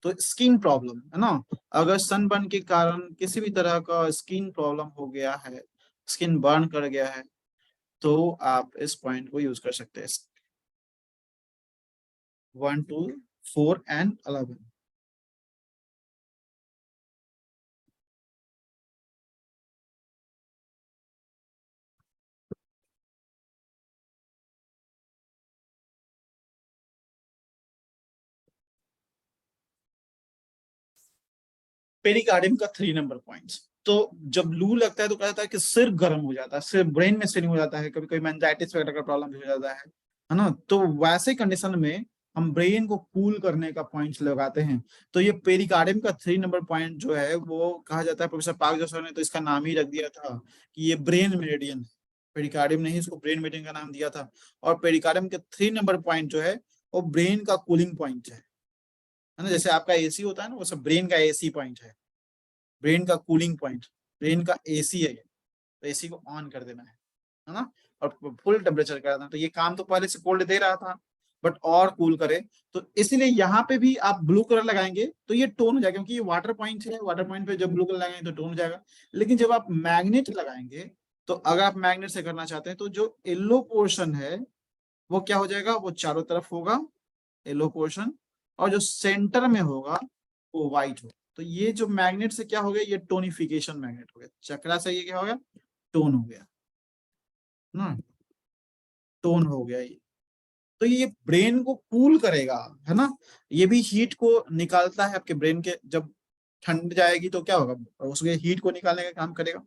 तो स्किन प्रॉब्लम है ना, अगर सनबर्न के कारण किसी भी तरह का स्किन प्रॉब्लम हो गया है, स्किन बर्न कर गया है, तो आप इस पॉइंट को यूज कर सकते हैं, 1, 2, 4 एंड 11। पेरिकार्डियम का 3 नंबर पॉइंट्स। तो जब लू लगता है तो कहता है कि सिर गर्म हो जाता है, सिर ब्रेन में स्वेलिंग हो जाता है, कभी कभी मेंजाइटिस वगैरह का प्रॉब्लम भी हो जाता है ना। तो वैसे कंडीशन में हम ब्रेन को कूल करने का पॉइंट्स लगाते हैं। तो ये पेरिकार्डियम का 3 नंबर पॉइंट जो है वो कहा जाता है, प्रोफेसर पार्क जोसर ने तो इसका नाम ही रख दिया था कि ये ब्रेन मेरिडियन है। पेरिकार्डियम ने ही इसको ब्रेन मेरिडियन का नाम दिया था। और पेरिकार्डियम के 3 नंबर पॉइंट जो है वो ब्रेन का कूलिंग पॉइंट है ना। जैसे आपका एसी होता है ना, वो सब ब्रेन का एसी पॉइंट है, ब्रेन का कूलिंग पॉइंट, ब्रेन का एसी है ये। तो एसी को ऑन कर देना है ना, और फुल टेम्परेचर कर देना। तो ये काम तो पहले से कोल्ड दे रहा था, बट और कूल करे। तो इसलिए यहाँ पे भी आप ब्लू कलर लगाएंगे तो ये टोन हो जाएगा, क्योंकि ये वाटर पॉइंट है, वाटर पॉइंट पे जब ब्लू कलर लगाएंगे तो टोन हो जाएगा। लेकिन जब आप मैग्नेट लगाएंगे, तो अगर आप मैग्नेट से करना चाहते हैं तो जो येलो पोर्शन है वो क्या हो जाएगा, वो चारों तरफ होगा येलो पोर्शन, और जो सेंटर में होगा वो व्हाइट होगा। तो ये जो मैग्नेट से क्या हो गया, ये टोनिफिकेशन मैग्नेट हो गया, चक्रा से ये क्या हो गया, टोन हो गया ना, टोन हो गया ये। तो ये ब्रेन को कूल करेगा, है ना। ये भी हीट को निकालता है आपके ब्रेन के, जब ठंड जाएगी तो क्या होगा, उसके हीट को निकालने का काम करेगा।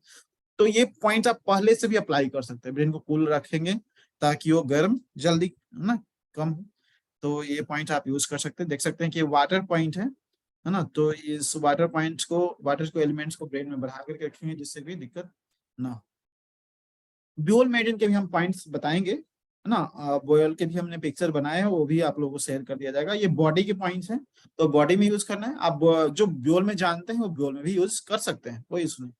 तो ये पॉइंट आप पहले से भी अप्लाई कर सकते हैं, ब्रेन को कूल रखेंगे ताकि वो गर्म जल्दी ना कम हो। तो ये पॉइंट आप यूज कर सकते हैं। देख सकते हैं कि वाटर पॉइंट है ना। तो इस वाटर पॉइंट्स को, वाटर को एलिमेंट्स को ब्रेन में बढ़ा करके रखेंगे जिससे भी दिक्कत ना हो। ब्यूल मेडिन के भी हम पॉइंट्स बताएंगे, है ना। बोयल के भी हमने पिक्चर बनाए हैं, वो भी आप लोगों को शेयर कर दिया जाएगा। ये बॉडी के पॉइंट्स हैं, तो बॉडी में यूज करना है। आप जो ब्यूल में जानते हैं वो ब्यूल में भी यूज कर सकते हैं, कोई इशू नहीं।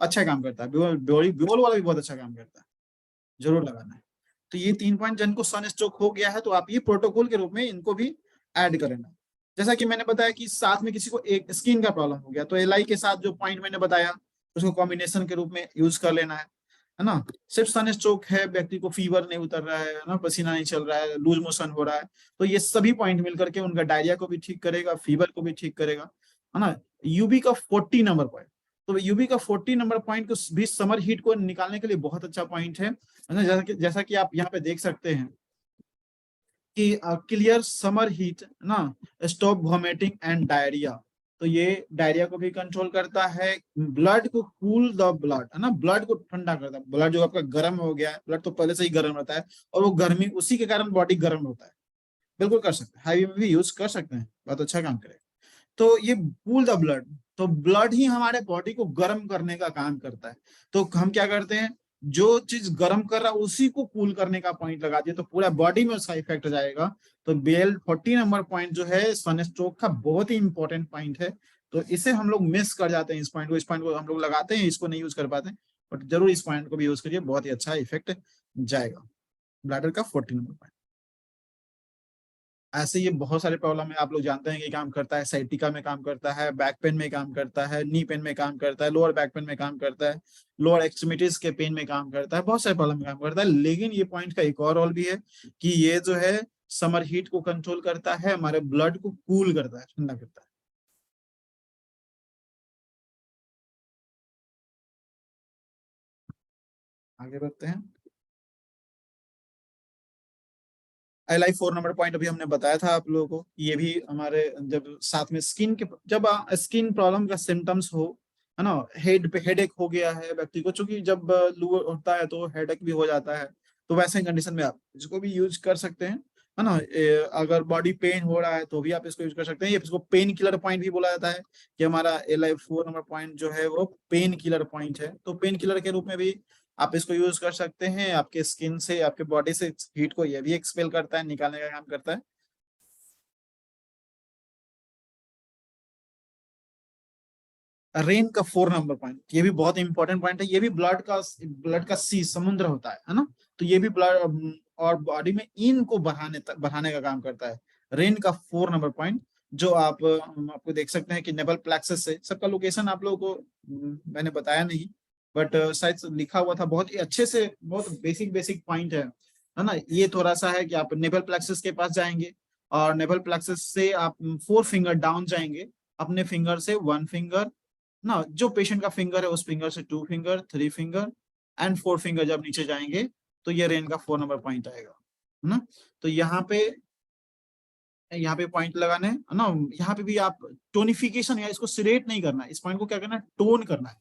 अच्छा काम करता है ब्यूल, ब्यूल वाला भी बहुत अच्छा काम करता है, जरूर लगाना है। तो ये 3 पॉइंट, जिनको सन स्ट्रोक हो गया है तो आप ये प्रोटोकॉल के रूप में इनको भी ऐड करेंगे। जैसा कि मैंने बताया कि साथ में किसी को एक स्किन का प्रॉब्लम हो गया, तो एल के साथ जो पॉइंट मैंने बताया उसको कॉम्बिनेशन के रूप में यूज कर लेना है ना। सिर्फ सन स्ट्रोक है, व्यक्ति को फीवर नहीं उतर रहा है ना, पसीना नहीं चल रहा है, लूज मोशन हो रहा है, तो ये सभी पॉइंट मिलकर के उनका डायरिया को भी ठीक करेगा, फीवर को भी ठीक करेगा, है ना। यूबी का 40 नंबर पॉइंट, तो यूबी का 40 नंबर पॉइंट को भी समर हीट को निकालने के लिए बहुत अच्छा पॉइंट है ना। जैसा कि आप यहाँ पे देख सकते हैं कि क्लियर समर हीट ना, स्टॉप वॉमिटिंग एंड डायरिया। तो ये डायरिया को भी कंट्रोल करता है, ब्लड को कूल द ब्लड, है ना, ब्लड को ठंडा करता है। ब्लड जो आपका गर्म हो गया है, ब्लड तो पहले से ही गर्म रहता है, और वो गर्मी उसी के कारण बॉडी गर्म होता है। बिल्कुल कर सकते हैं, हाईवे में भी यूज कर सकते हैं, बहुत अच्छा काम करेगा। तो ये कूल द ब्लड, तो ब्लड ही हमारे बॉडी को गर्म करने का काम करता है। तो हम क्या करते हैं, जो चीज गर्म कर रहा है उसी को कूल करने का पॉइंट लगा दिए तो पूरा बॉडी में उसका इफेक्ट जाएगा। तो BL 40 नंबर पॉइंट जो है सन स्ट्रोक का बहुत ही इंपॉर्टेंट पॉइंट है। तो इसे हम लोग मिस कर जाते हैं, इस पॉइंट को हम लोग लगाते हैं, इसको नहीं यूज कर पाते, बट जरूर इस पॉइंट को भी यूज करिए, बहुत ही अच्छा इफेक्ट जाएगा। ब्लैडर का 40 नंबर पॉइंट। ऐसे ये बहुत सारे प्रॉब्लम है, आप लोग जानते हैं कि काम करता है, साइटिका में काम करता है, बैक पेन में काम करता है, नी पेन में काम करता है, लोअर बैक पेन में काम करता है, लोअर एक्सट्रीमिटीज के पेन में काम करता है, बहुत सारे प्रॉब्लम में काम करता है। लेकिन ये पॉइंट का एक और रोल भी है कि ये जो है समर हीट को कंट्रोल करता है, हमारे ब्लड को कूल करता है, ठंडा करता है। आगे बढ़ते हैं। LI 4 नंबर पॉइंट अभी हमने बताया था आप लोगों को, ये भी हमारे जब साथ में स्किन के, जब स्किन प्रॉब्लम का सिम्टम्स हो, है ना, हेड पे हेडेक हो गया है व्यक्ति को, चूंकि जब लू होता है तो हेडेक भी हो जाता है, तो वैसे कंडीशन में आप इसको भी यूज कर सकते हैं। है ना। अगर बॉडी पेन हो रहा है तो भी आप इसको यूज कर सकते हैं। इसको पेन किलर पॉइंट भी बोला जाता है कि हमारा LI4 नंबर पॉइंट जो है वो पेन किलर पॉइंट है। तो पेन किलर के रूप में भी आप इसको यूज कर सकते हैं। आपके स्किन से, आपके बॉडी से हीट को ये भी एक्सपेल करता है, निकालने का काम करता है। रेन का 4 नंबर पॉइंट, ये भी बहुत इंपॉर्टेंट पॉइंट है। ये भी ब्लड का सी, समुद्र होता है ना। तो ये भी ब्लड और बॉडी में इन को बढ़ाने का काम करता है। रेन का 4 नंबर पॉइंट जो आप आपको देख सकते हैं कि नेवल प्लेक्सस से, सबका लोकेशन आप लोगों को मैंने बताया नहीं, बट शायद लिखा हुआ था बहुत ही अच्छे से। बहुत बेसिक बेसिक पॉइंट है ना। ये थोड़ा सा है कि आप नेवल प्लेक्सस के पास जाएंगे और नेवल प्लेक्सस से आप 4 फिंगर डाउन जाएंगे। अपने फिंगर से 1 फिंगर ना, जो पेशेंट का फिंगर है उस फिंगर से 2 फिंगर, 3 फिंगर एंड 4 फिंगर जब नीचे जाएंगे तो ये रेन का 4 नंबर पॉइंट आएगा, है ना। तो यहाँ पे पॉइंट लगाने है ना। यहाँ पे भी आप टोनिफिकेशन या इसको सिरेट नहीं करना है, इस पॉइंट को क्या करना है, टोन करना है।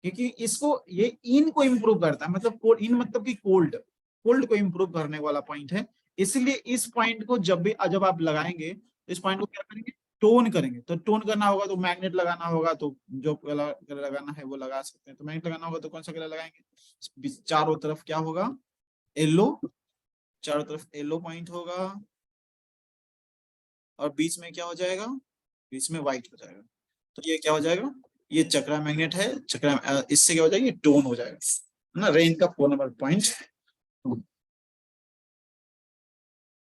क्योंकि इसको ये इन को इम्प्रूव करता है, मतलब इन मतलब कि कोल्ड कोल्ड को इम्प्रूव करने वाला पॉइंट है। इसलिए इस पॉइंट को जब आप लगाएंगे इस पॉइंट को क्या करेंगे, टोन करेंगे। तो टोन करना होगा तो मैग्नेट लगाना होगा, तो जो कलर लगाना है वो लगा सकते हैं। तो मैग्नेट लगाना होगा तो कौन सा कलर लगाएंगे, चारों तरफ क्या होगा, येलो, चारों तरफ येलो पॉइंट होगा और बीच में क्या हो जाएगा, बीच में व्हाइट हो जाएगा। तो ये क्या हो जाएगा, ये चक्रा मैग्नेट है। चक्रा इससे क्या हो जाएगा, ये टोन हो जाएगा, है ना। रेंज का 4 नंबर पॉइंट।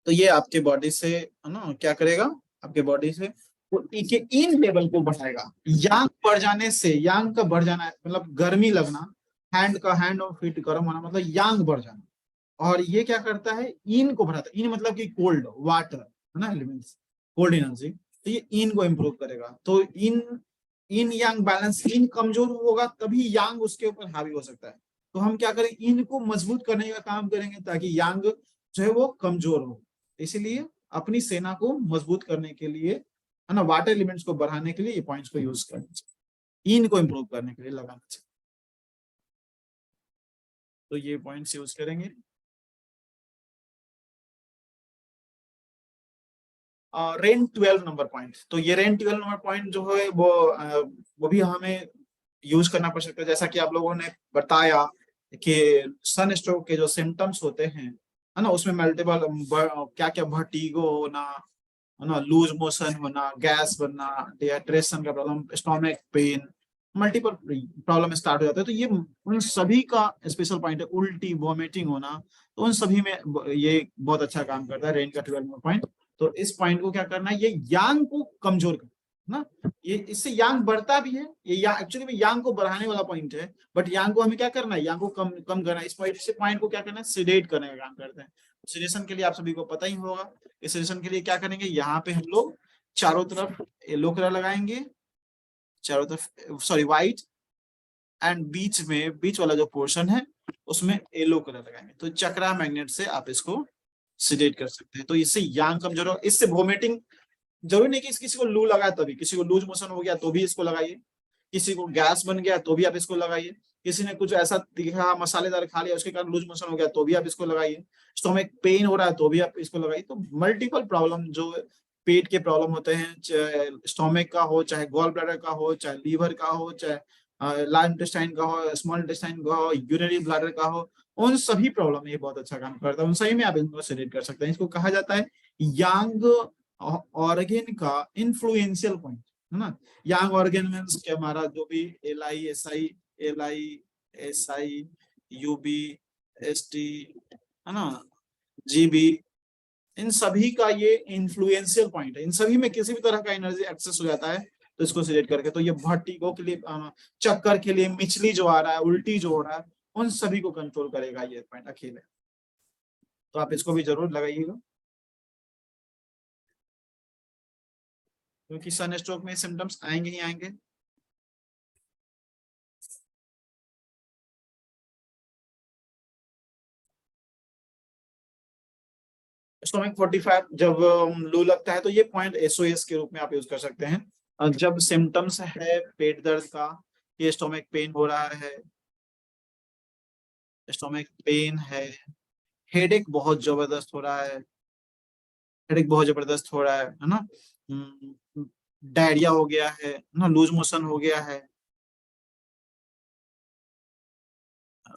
तो ये आपके बॉडी से, है ना, क्या करेगा, आपके बॉडी से वो के इन लेवल को बढ़ाएगा। यांग बढ़ जाने से, यांग का बढ़ जाना मतलब गर्मी लगना, हैंड और फीट गर्म होना मतलब यांग बढ़ जाना। और ये क्या करता है, इन को बढ़ाता है। इन मतलब कि कोल्ड वाटर, है ना, एलिमेंट्स, कोल्ड एनर्जी। तो ये इन को इम्प्रूव करेगा। तो इन इन यांग बैलेंस, इन कमजोर होगा तभी यांग उसके ऊपर हावी हो सकता है। तो हम क्या करें, इन को मजबूत करने का काम करेंगे ताकि यांग जो है वो कमजोर हो। इसलिए अपनी सेना को मजबूत करने के लिए, है ना, वाटर एलिमेंट्स को बढ़ाने के लिए ये पॉइंट्स को यूज करना चाहिए, इन को इम्प्रूव करने के लिए लगाना चाहिए। तो ये पॉइंट्स यूज करेंगे। रेन 12 नंबर पॉइंट, तो ये रेन 12 नंबर पॉइंट जो है वो भी हमें यूज करना पड़ सकता है। जैसा कि आप लोगों ने बताया कि सन स्ट्रोक के जो सिम्टम्स होते हैं, है ना, उसमें मल्टीपल क्या क्या वर्टिगो होना, है ना, लूज मोशन होना, गैस बनना, डिहाइड्रेशन का problem, stomach pain, multiple problem start हो जाता है। तो ये उन सभी का स्पेशल पॉइंट है। उल्टी, वॉमिटिंग होना, तो उन सभी में ये बहुत अच्छा काम करता है रेन का 12 पॉइंट। तो इस पॉइंट को क्या करना है, ये यांग को कमजोर करना ना। ये इससे यांग बढ़ता भी है, ये एक्चुअली में यांग को बढ़ाने वाला पॉइंट है। बट यांग को हमें क्या करना है, यांग को कम कम करना है। इस पॉइंट को क्या करना है, सिडेट करने का काम करते हैं। सिडेशन के लिए आप सभी को पता ही होगा, इस सिडेशन के लिए क्या करेंगे, यहाँ पे हम लोग चारों तरफ येलो कलर लगाएंगे, चारों तरफ सॉरी व्हाइट, एंड बीच में, बीच वाला जो पोर्शन है उसमें येलो कलर लगाएंगे। तो चक्रा मैग्नेट से आप इसको सिडेट कर सकते हैं। तो इससे यांग कमजोर हो, इससे वोमिटिंग, जरूरी नहीं कि किसी को लू लगा तभी, किसी को लूज मोशन हो गया तो भी इसको लगाइए, किसी को गैस बन गया तो भी आप इसको लगाइए, किसी ने कुछ ऐसा तीखा मसालेदार खा लिया उसके कारण लूज मोशन हो गया तो भी आप इसको लगाइए, स्टोमक पेन हो रहा है तो भी आप इसको लगाइए। तो मल्टीपल प्रॉब्लम जो पेट के प्रॉब्लम होते हैं, चाहे स्टोमक का हो, चाहे गॉल ब्लैडर का हो, चाहे लीवर का हो, चाहे लार्ज इंटेस्टाइन का हो, स्मॉल इंटेस्टाइन का हो, यूरिनरी ब्लैडर का हो, उन सभी प्रॉब्लम में ये बहुत अच्छा काम करता है। उन सही में आप इनको सेलेक्ट कर सकते हैं। इसको कहा जाता है यांग ऑर्गेन का इन्फ्लुएंशियल पॉइंट, है ना। यांग ऑर्गेन मीन्स कि हमारा जो भी L I UB S T, है ना, जीबी, इन सभी का ये इन्फ्लुएंशियल पॉइंट है। इन सभी में किसी भी तरह का एनर्जी एक्सेस हो जाता है तो इसको सिलेक्ट करके, तो ये वर्टिगो के लिए, चक्कर के लिए, मिचली जो आ रहा है, उल्टी जो हो रहा है, उन सभी को कंट्रोल करेगा ये पॉइंट अकेले। तो आप इसको भी जरूर लगाइएगा, क्योंकि सन स्ट्रोक में सिम्टम्स आएंगे ही आएंगे। स्टोमिक 45 जब लू लगता है तो ये पॉइंट SOS के रूप में आप यूज कर सकते हैं। जब सिम्टम्स है पेट दर्द का, ये स्टोमिक पेन हो रहा है, स्टोमिक पेन है, हेडेक बहुत जबरदस्त हो रहा है, हेडेक बहुत जबरदस्त हो रहा है ना, डायरिया हो गया है ना, लूज मोशन हो गया है,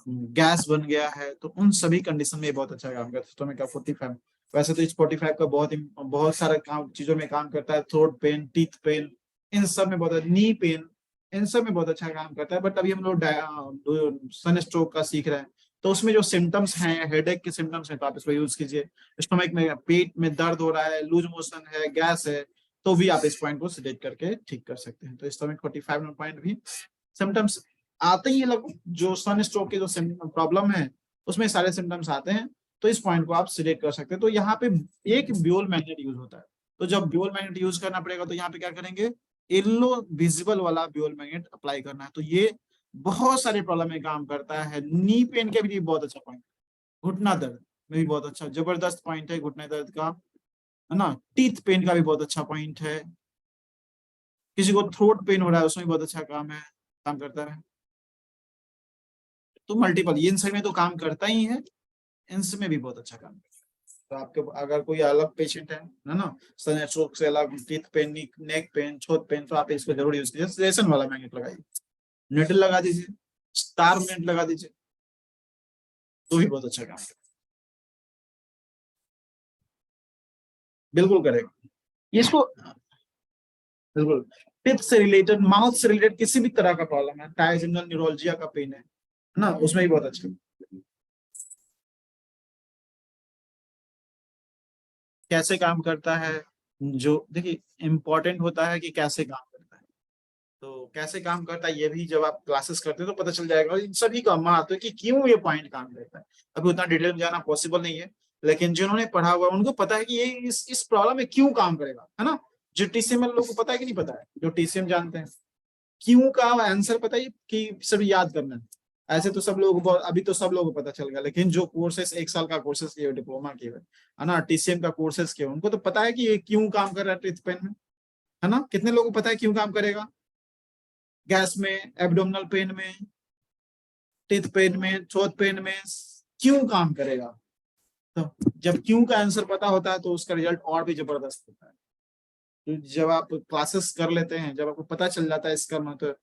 गैस बन गया है, तो उन सभी कंडीशन में ये बहुत अच्छा काम करता है स्टोमिक का 45। वैसे तो इस 45 का बहुत सारा काम चीजों में काम करता है, थ्रोट पेन, टीथ पेन, इन सब में बहुत, नी पेन, इन सब में बहुत अच्छा काम करता है। बट अभी हम लोग सन स्ट्रोक का सीख रहे हैं, तो उसमें जो सिम्टम्स हैं, हेडेक के सिम्टम्स हैं, तो आप इसको यूज कीजिए। स्टोमिक में पेट में दर्द हो रहा है, लूज मोशन है, गैस है, तो भी आप इस पॉइंट को सिलेक्ट करके ठीक कर सकते हैं। तो स्टोमिक 45 पॉइंट भी सिम्टम्स आते ही लगभग जो सन स्ट्रोक के जो प्रॉब्लम है उसमें सारे सिम्टम्स आते हैं, तो इस पॉइंट को आप सिलेक्ट कर सकते हैं। तो यहाँ पे एक ब्यूल मैग्नेट यूज होता है, तो जब ब्यूल मैग्नेट यूज करना पड़ेगा तो यहाँ पे क्या करेंगे, येलो विजिबल वाला ब्यूल मैग्नेट अप्लाई करना है। तो ये बहुत सारे प्रॉब्लम में काम करता है। नी पेन के भी बहुत अच्छा पॉइंट, घुटना दर्द में भी बहुत अच्छा जबरदस्त पॉइंट है घुटने दर्द का, है ना। टीथ पेन का भी बहुत अच्छा पॉइंट है, किसी को थ्रोट पेन हो रहा है उसमें भी बहुत अच्छा काम करता है। तो मल्टीपल ये इन सब में तो काम करता ही है, इनमें भी बहुत अच्छा काम करता है। तो आपके अगर कोई अलग पेशेंट है ना, सन स्ट्रोक से अलग टीथ पेन, नेक पेन, छोट पेन, तो आप इसको जरूर यूज कीजिए। सेशन वाला मैग्नेट लगाइए, नेटल लगा दीजिए, स्टार मैग्नेट लगा दीजिए, तो भी बहुत अच्छा काम करेगा। बिल्कुल करेगा इसको, बिल्कुल। टिप से रिलेटेड, माउथ से रिलेटेड किसी भी तरह का प्रॉब्लम है, ट्राइजेमिनल न्यूरोलजिया का पेन है ना, उसमें भी बहुत अच्छा। कैसे काम करता है, जो देखिए इम्पोर्टेंट होता है कि कैसे काम करता है। तो कैसे काम करता है ये भी जब आप क्लासेस करते हैं तो पता चल जाएगा। और इन सभी का महत्व है कि क्यों ये पॉइंट काम करता है, अभी उतना डिटेल में जाना पॉसिबल नहीं है, लेकिन जिन्होंने पढ़ा हुआ है उनको पता है कि ये इस प्रॉब्लम में क्यों काम करेगा, है ना। जो टीसीएम लोगों को पता है कि नहीं पता है, जो टीसीएम जानते हैं क्यों का आंसर पता है कि सिर्फ याद करना है। ऐसे तो सब लोग अभी तो सब लोगों को पता चल गया, लेकिन जो कोर्सेस 1 साल का कोर्सेस किए, डिप्लोमा किए हुए, है ना, टीसीएम का कोर्सेस किए, उनको तो पता है कि ये क्यों काम कर रहा है टीथ पेन में, है ना। कितने लोगों को पता है क्यों काम करेगा, गैस में, एब्डोमिनल पेन में, टीथ पेन में, थ्रोट पेन में, क्यों काम करेगा। तो जब क्यों का आंसर पता होता है तो उसका रिजल्ट और भी जबरदस्त होता है। तो जब आप क्लासेस कर लेते हैं, जब आपको पता चल जाता है इसका मतलब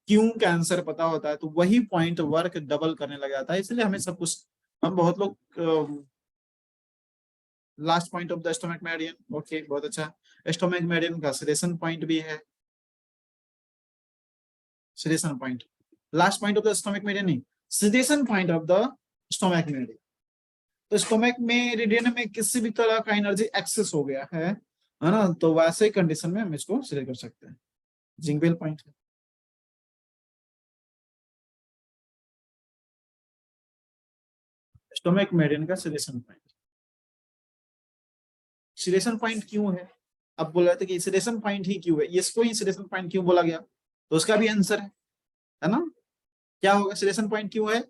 क्यों का आंसर पता होता है, तो वही पॉइंट वर्क डबल करने लग जाता है। इसलिए हमें सब कुछ, हम बहुत लोग last point of the stomach meridian, okay बहुत अच्छा। स्टोमक मेरिडियन का सिलेशन पॉइंट भी है, sedation point, last point of the stomach meridian नहीं, sedation point of the stomach meridian. तो स्टोमक मेरिडियन में किसी भी तरह का एनर्जी एक्सेस हो गया है ना, तो वैसे कंडीशन में हम इसको सिलेक्ट कर सकते हैं। जिंगबेल पॉइंट, स्टोमक मेरिडियन का सिलेशन पॉइंट। सिलेशन पॉइंट क्यों है, अब बोल रहे थे कि सिलेशन पॉइंट ही क्यों है, इसको ही सिलेशन पॉइंट क्यों बोला गया, तो उसका भी आंसर है ना। क्या होगा, सिलेशन पॉइंट क्यों है,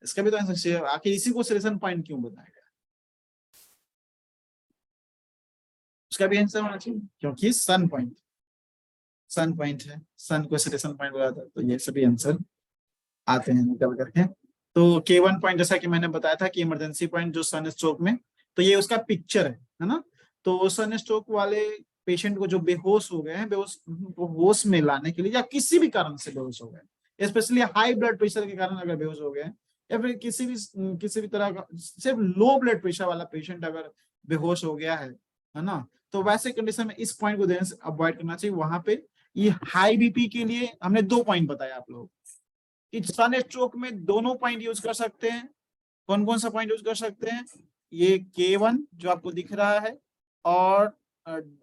इसका भी तो आंसर, आखिर इसी को सिलेशन पॉइंट क्यों बताया गया, उसका भी आंसर होना चाहिए, क्योंकि सन पॉइंट है, सन को सिलेशन पॉइंट बोला था, तो ये सभी आंसर आते हैं निकल करके। तो K1 पॉइंट जैसा कि मैंने बताया था कि इमरजेंसी पॉइंट जो सन स्ट्रोक में, तो ये उसका पिक्चर है ना। तो सन स्ट्रोक वाले पेशेंट को जो बेहोश हो गए हैं, बेहोश को होश में लाने के लिए या किसी भी कारण से बेहोश हो गए, स्पेशली हाई ब्लड प्रेशर के कारण अगर बेहोश हो गए, या फिर किसी भी तरह का सिर्फ लो ब्लड प्रेशर वाला पेशेंट अगर बेहोश हो गया है ना, तो वैसे कंडीशन में इस पॉइंट को देने से अवॉइड करना चाहिए। वहां पे ये हाई बीपी के लिए हमने 2 पॉइंट बताया आप लोग, सन स्ट्रोक में दोनों पॉइंट यूज कर सकते हैं। कौन कौन सा पॉइंट यूज कर सकते हैं, ये K1 जो आपको दिख रहा है, और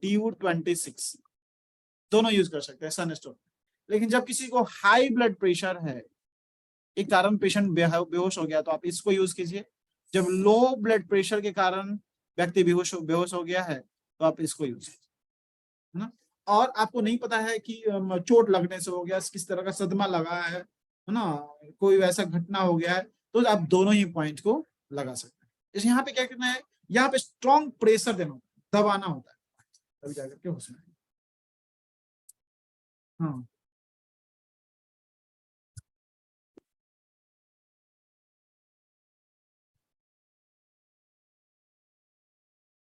DU26, दोनों यूज कर सकते हैं सन स्ट्रोक। लेकिन जब किसी को हाई ब्लड प्रेशर है, एक कारण पेशेंट बेहोश हो गया, तो आप इसको यूज कीजिए। जब लो ब्लड प्रेशर के कारण व्यक्ति बेहोश हो गया है, तो आप इसको यूज कीजिए, है ना। और आपको नहीं पता है कि चोट लगने से हो गया, किस तरह का सदमा लगा है ना, कोई वैसा घटना हो गया है, तो आप दोनों ही पॉइंट को लगा सकते हैं। जैसे यहाँ पे क्या करना है, यहाँ पे स्ट्रॉन्ग प्रेशर देना होता है, दबाना होता है, तभी जाकर के होश में आएगा। हाँ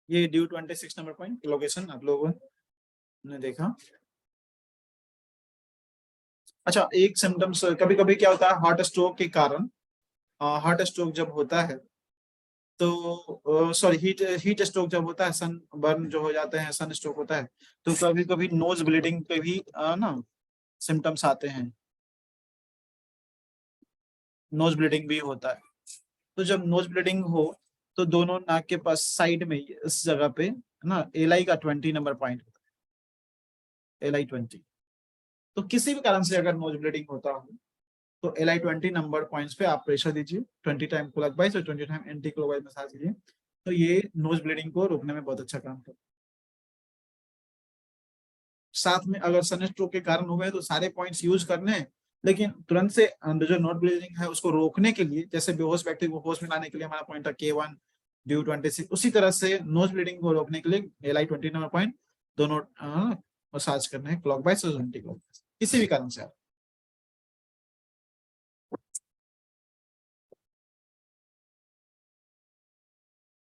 ये ड्यू 26 नंबर पॉइंट लोकेशन आप लोगों ने देखा। अच्छा, एक सिम्टम्स कभी कभी क्या होता है हार्ट स्ट्रोक के कारण, हार्ट स्ट्रोक जब होता है तो सॉरी हीट हीट स्ट्रोक जब होता है, सन बर्न जो हो जाते हैं, सन स्ट्रोक होता है, तो कभी कभी नोज ब्लीडिंग के भी ना सिम्टम्स आते हैं, नोज ब्लीडिंग भी होता है। तो जब नोज ब्लीडिंग हो तो दोनों नाक के पास साइड में इस जगह पे ना एल का 20 नंबर पॉइंट, LI20। तो किसी भी कारण से अगर नोज ब्लीडिंग होता हो तो LI20 नंबर पॉइंट्स पे आप प्रेशर दीजिए, 20 टाइम क्लॉकवाइज और 20 टाइम एंटी क्लॉकवाइज मसाज कीजिए, तो ये नोज ब्लीडिंग को रोकने में बहुत अच्छा काम करता है। साथ में अगर सन स्ट्रोक के कारण हुए तो सारे पॉइंट्स यूज करने हैं, लेकिन तुरंत से जो नोज ब्लीडिंग है उसको रोकने के लिए, जैसे बेहोश व्यक्ति को होश में लाने के लिए हमारा पॉइंट था K1 ड्यू 26, उसी तरह से नोज ब्लीडिंग को रोकने के लिए LI20 नंबर पॉइंट दोनों मसाज करने हैं, क्लॉकवाइज और एंटी क्लॉकवाइज, किसी भी कारण से।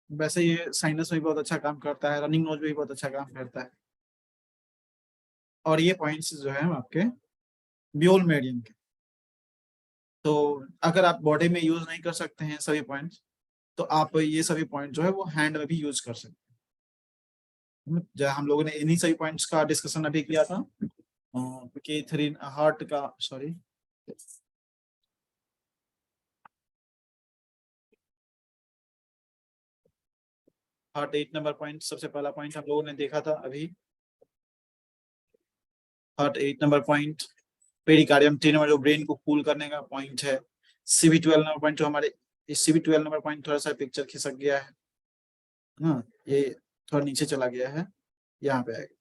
वैसे ये साइनस में भी बहुत अच्छा काम करता है, रनिंग नोज में भी बहुत अच्छा काम करता है। और ये पॉइंट्स जो है आपके ब्यूल मेडियन के, तो अगर आप बॉडी में यूज नहीं कर सकते हैं सभी पॉइंट्स, तो आप ये सभी पॉइंट जो है वो हैंड में भी यूज कर सकते हैं। जो हम लोगों ने इन्हीं सभी पॉइंट्स का डिस्कशन अभी किया था, कि 3 हार्ट का, सॉरी हार्ट 8 नंबर पॉइंट, सबसे पहला पॉइंट हम लोगों ने देखा था अभी, heart 8 number point pericardium 3 number जो ब्रेन को कूल करने का पॉइंट है, CV12 नंबर पॉइंट जो हमारे, CV12 नंबर पॉइंट थोड़ा सा पिक्चर खिसक गया है ना, ये थोड़ा नीचे चला गया है, यहाँ पे आएगा।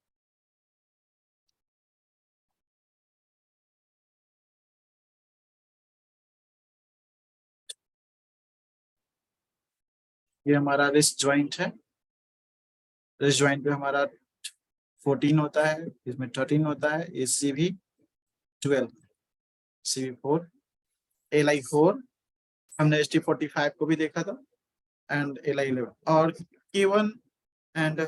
ये हमारा रिस्ट ज्वाइंट है, रिस्ट ज्वाइंट पे हमारा 14 होता है, इसमें 13 होता है, ये CV12, CV4, LI4, हमने ST45 को भी देखा था, एंड LI11 और K1 एंड,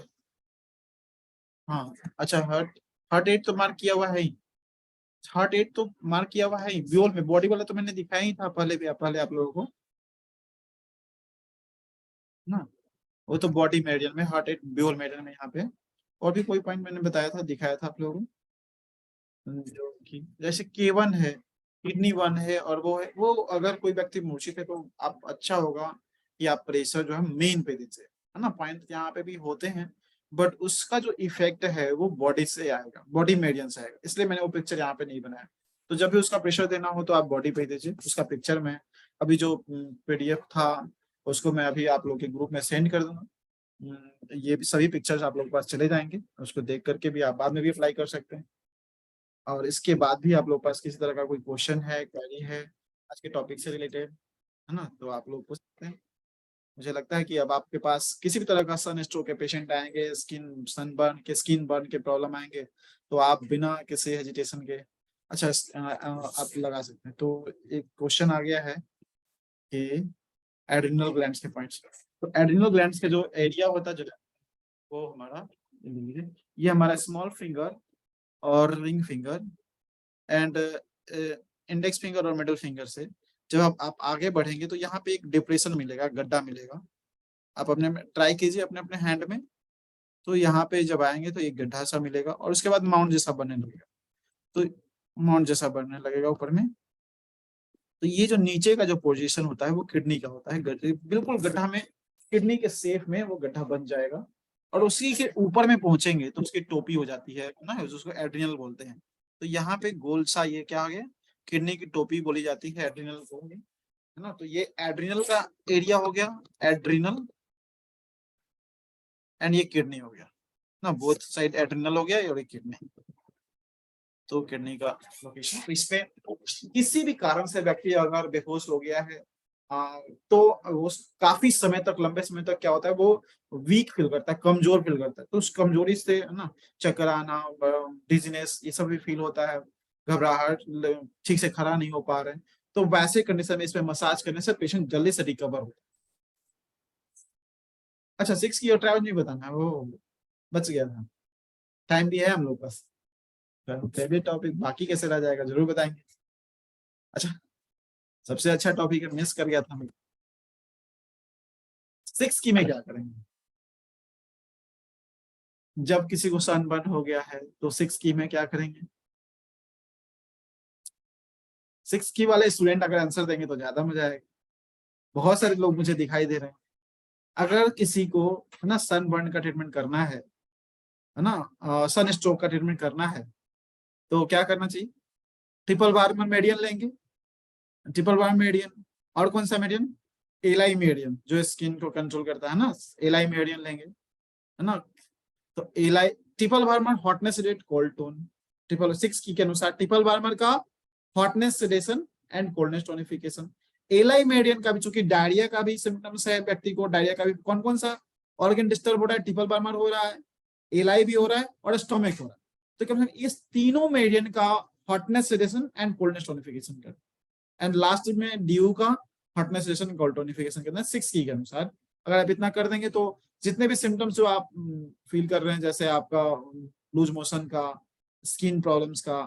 हाँ अच्छा, हार्ट हार्ट 8 तो मार्क किया हुआ है ही, हार्ट 8 तो मार्क किया हुआ है ही व्यूल में, बॉडी वाला तो मैंने दिखाया ही था पहले भी, पहले आप लोगों को ना, वो तो बॉडी मेरिडियन में, हार्ट 8 ब्यूल मेरिडियन में यहाँ पे। और भी कोई पॉइंट मैंने बताया था, दिखाया था आप लोगों को, जो कि जैसे K1 है, किडनी 1 है, और वो है, वो अगर कोई व्यक्ति मूर्छित है तो आप अच्छा होगा कि आप प्रेशर जो है मेन पे दीजिए, है ना, पॉइंट यहाँ पे भी होते हैं, बट उसका जो इफेक्ट है वो बॉडी से आएगा, बॉडी मेरिडियन से आएगा, इसलिए मैंने वो पिक्चर यहाँ पे नहीं बनाया। तो जब भी उसका प्रेशर देना हो तो आप बॉडी पे दीजिए, उसका पिक्चर में अभी जो PDF था उसको मैं अभी आप लोग के ग्रुप में सेंड कर दूंगा। ये भी सभी पिक्चर्स आप लोग के पास चले जाएंगे, उसको देख करके भी आप बाद में भी अप्लाई कर सकते हैं। और इसके बाद भी आप लोग पास किसी तरह का कोई क्वेश्चन है, क्वेरी है आज के टॉपिक से रिलेटेड, है ना, तो आप लोग पूछ सकते हैं। मुझे लगता है कि अब आपके पास किसी भी तरह का सन स्ट्रोक के पेशेंट आएंगे, स्किन बर्न के प्रॉब्लम आएंगे, तो आप बिना किसी हेजिटेशन के अच्छा आप लगा सकते हैं। तो एक क्वेश्चन आ गया है कि एड्रिनल ग्लैंड्स के पॉइंट्स, तो एड्रिनल ग्लैंड्स के जो एरिया होता है जो, वो हमारा, ये हमारा स्मॉल फिंगर और ring finger and index finger और मिडिल फिंगर से जब आप आगे बढ़ेंगे तो यहाँ पे एक डिप्रेशन मिलेगा, गड्ढा मिलेगा, आप अपने ट्राई कीजिए अपने अपने हैंड में, तो यहाँ पे जब आएंगे तो एक गड्ढा सा मिलेगा और उसके बाद माउंट जैसा बनने लगेगा, तो माउंट जैसा बनने लगेगा ऊपर में। तो ये जो नीचे का जो पोजीशन होता है वो किडनी का होता है, बिल्कुल गड्ढा में, किडनी के शेप में वो गड्ढा बन जाएगा, और उसी के ऊपर में पहुंचेंगे तो उसकी टोपी हो जाती है ना, उसको एड्रिनल बोलते हैं। तो यहाँ पे गोल सा ये क्या आ गया, किडनी की टोपी बोली जाती है, एड्रिनल को, है ना, तो ये एड्रिनल का एरिया हो गया, एड्रिनल, एंड ये किडनी हो गया ना, बोथ साइड एड्रिनल हो गया और ये किडनी, तो किडनी का लोकेशन। तो इसमें किसी भी कारण से व्यक्ति अगर बेहोश हो गया है, तो वो काफी समय तक, लंबे समय तक क्या होता है, वो वीक फील करता है, कमजोर फील करता है, तो उस कमजोरी से ना चक्कर आना, डिजीनेस, ये सब भी फील होता है, घबराहट, ठीक से खड़ा नहीं हो पा रहे हैं। तो वैसे कंडीशन में इसमें मसाज करने से पेशेंट जल्दी से रिकवर होता है। अच्छा 6 की और ट्रैवल नहीं बताना है, वो बच गया था, टाइम भी है हम लोग पास। फेवरेट टॉपिक बाकी कैसे रह जाएगा, जरूर बताएंगे। अच्छा, सबसे अच्छा टॉपिक है, मिस कर गया था मैं। 6 की में क्या करेंगे, जब किसी को सनबर्न हो गया है तो 6 की में क्या करेंगे। 6 की वाले स्टूडेंट अगर आंसर देंगे तो ज्यादा मजा आएगा, बहुत सारे लोग मुझे दिखाई दे रहे हैं। अगर किसी को है ना सनबर्न का ट्रीटमेंट करना है ना, सन स्ट्रोक का ट्रीटमेंट करना है, तो क्या करना चाहिए। ट्रिपल बार्मन मेडियन लेंगे, ट्रिपल बार्मन मेडियन, और कौन सा मेडियन, एलाई मेडियन जो स्किन को कंट्रोल करता है ना, एलाई मेडियन लेंगे, है ना। तो एलाई, triple warmer hotness rate cold tone, triple 6 की के अनुसार ट्रिपल बार्मर का hotness sedation and coldness tonification. एलाई मेडियन का भी, चूंकि डायरिया का भी सिम्टम्स है व्यक्ति को, डायरिया का भी कौन कौन सा ऑर्गन डिस्टर्ब हो रहा है, ट्रिपल बार्मर हो रहा है, एलाई भी हो रहा है और स्टोमिक हो रहा है। तो क्या इस तीनों मेडियन का hotness sedation and coldness tonification कर, एंड लास्ट में ड्यू का हॉटनेस सेडेशन कोल्ड टोनिफिकेशन करना है 6 की के अनुसार। अगर आप इतना कर देंगे तो जितने भी सिम्टम्स जो आप फील कर रहे हैं, जैसे आपका लूज मोशन का, स्किन प्रॉब्लम्स का,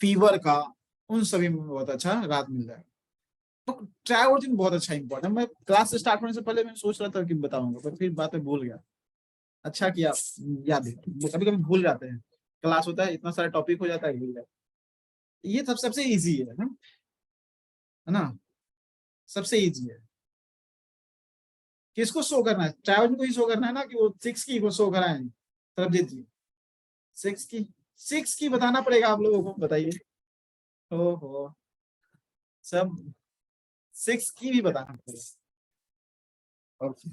फीवर का, उन सभी में बहुत अच्छा राहत मिल जाएगा। तो ट्राइवर्जन बहुत अच्छा इंपॉर्टेंट, मैं क्लास स्टार्ट होने से पहले मैं सोच रहा था कि बताऊंगा, पर फिर बात में भूल गया। अच्छा किया याद है, कभी कभी भूल जाते हैं, क्लास होता है इतना सारा टॉपिक हो जाता है भूल जाता है। ये सब सबसे इजी है ना, सबसे इजी है। किसको शो करना है, ट्राइवर्जन को ही शो करना है ना, कि वो 6 की को शो कराएं तरबजीत जी। 6 की, 6 की बताना पड़ेगा आप लोगों को, बताइए। ओहो, सब 6 की भी बताना पड़ेगा। ओके,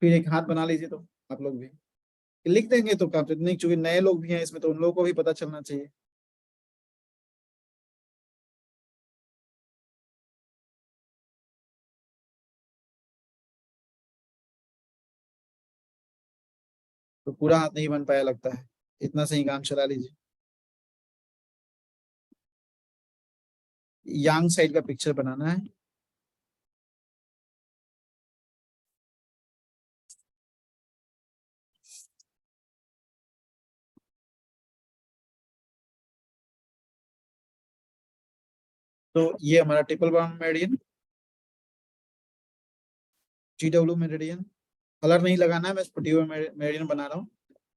फिर एक हाथ बना लीजिए तो आप लोग भी लिख देंगे तो काफी नहीं, चूंकि नए लोग भी हैं इसमें तो उन लोगों को भी पता चलना चाहिए। तो पूरा हाथ नहीं बन पाया लगता है, इतना सही काम चला लीजिए। यांग साइड का पिक्चर बनाना है। तो ये हमारा triple bound meridian, GW meridian, colour नहीं लगाना है, मैं स्पोर्टिव मेरिडियन बना रहा हूँ।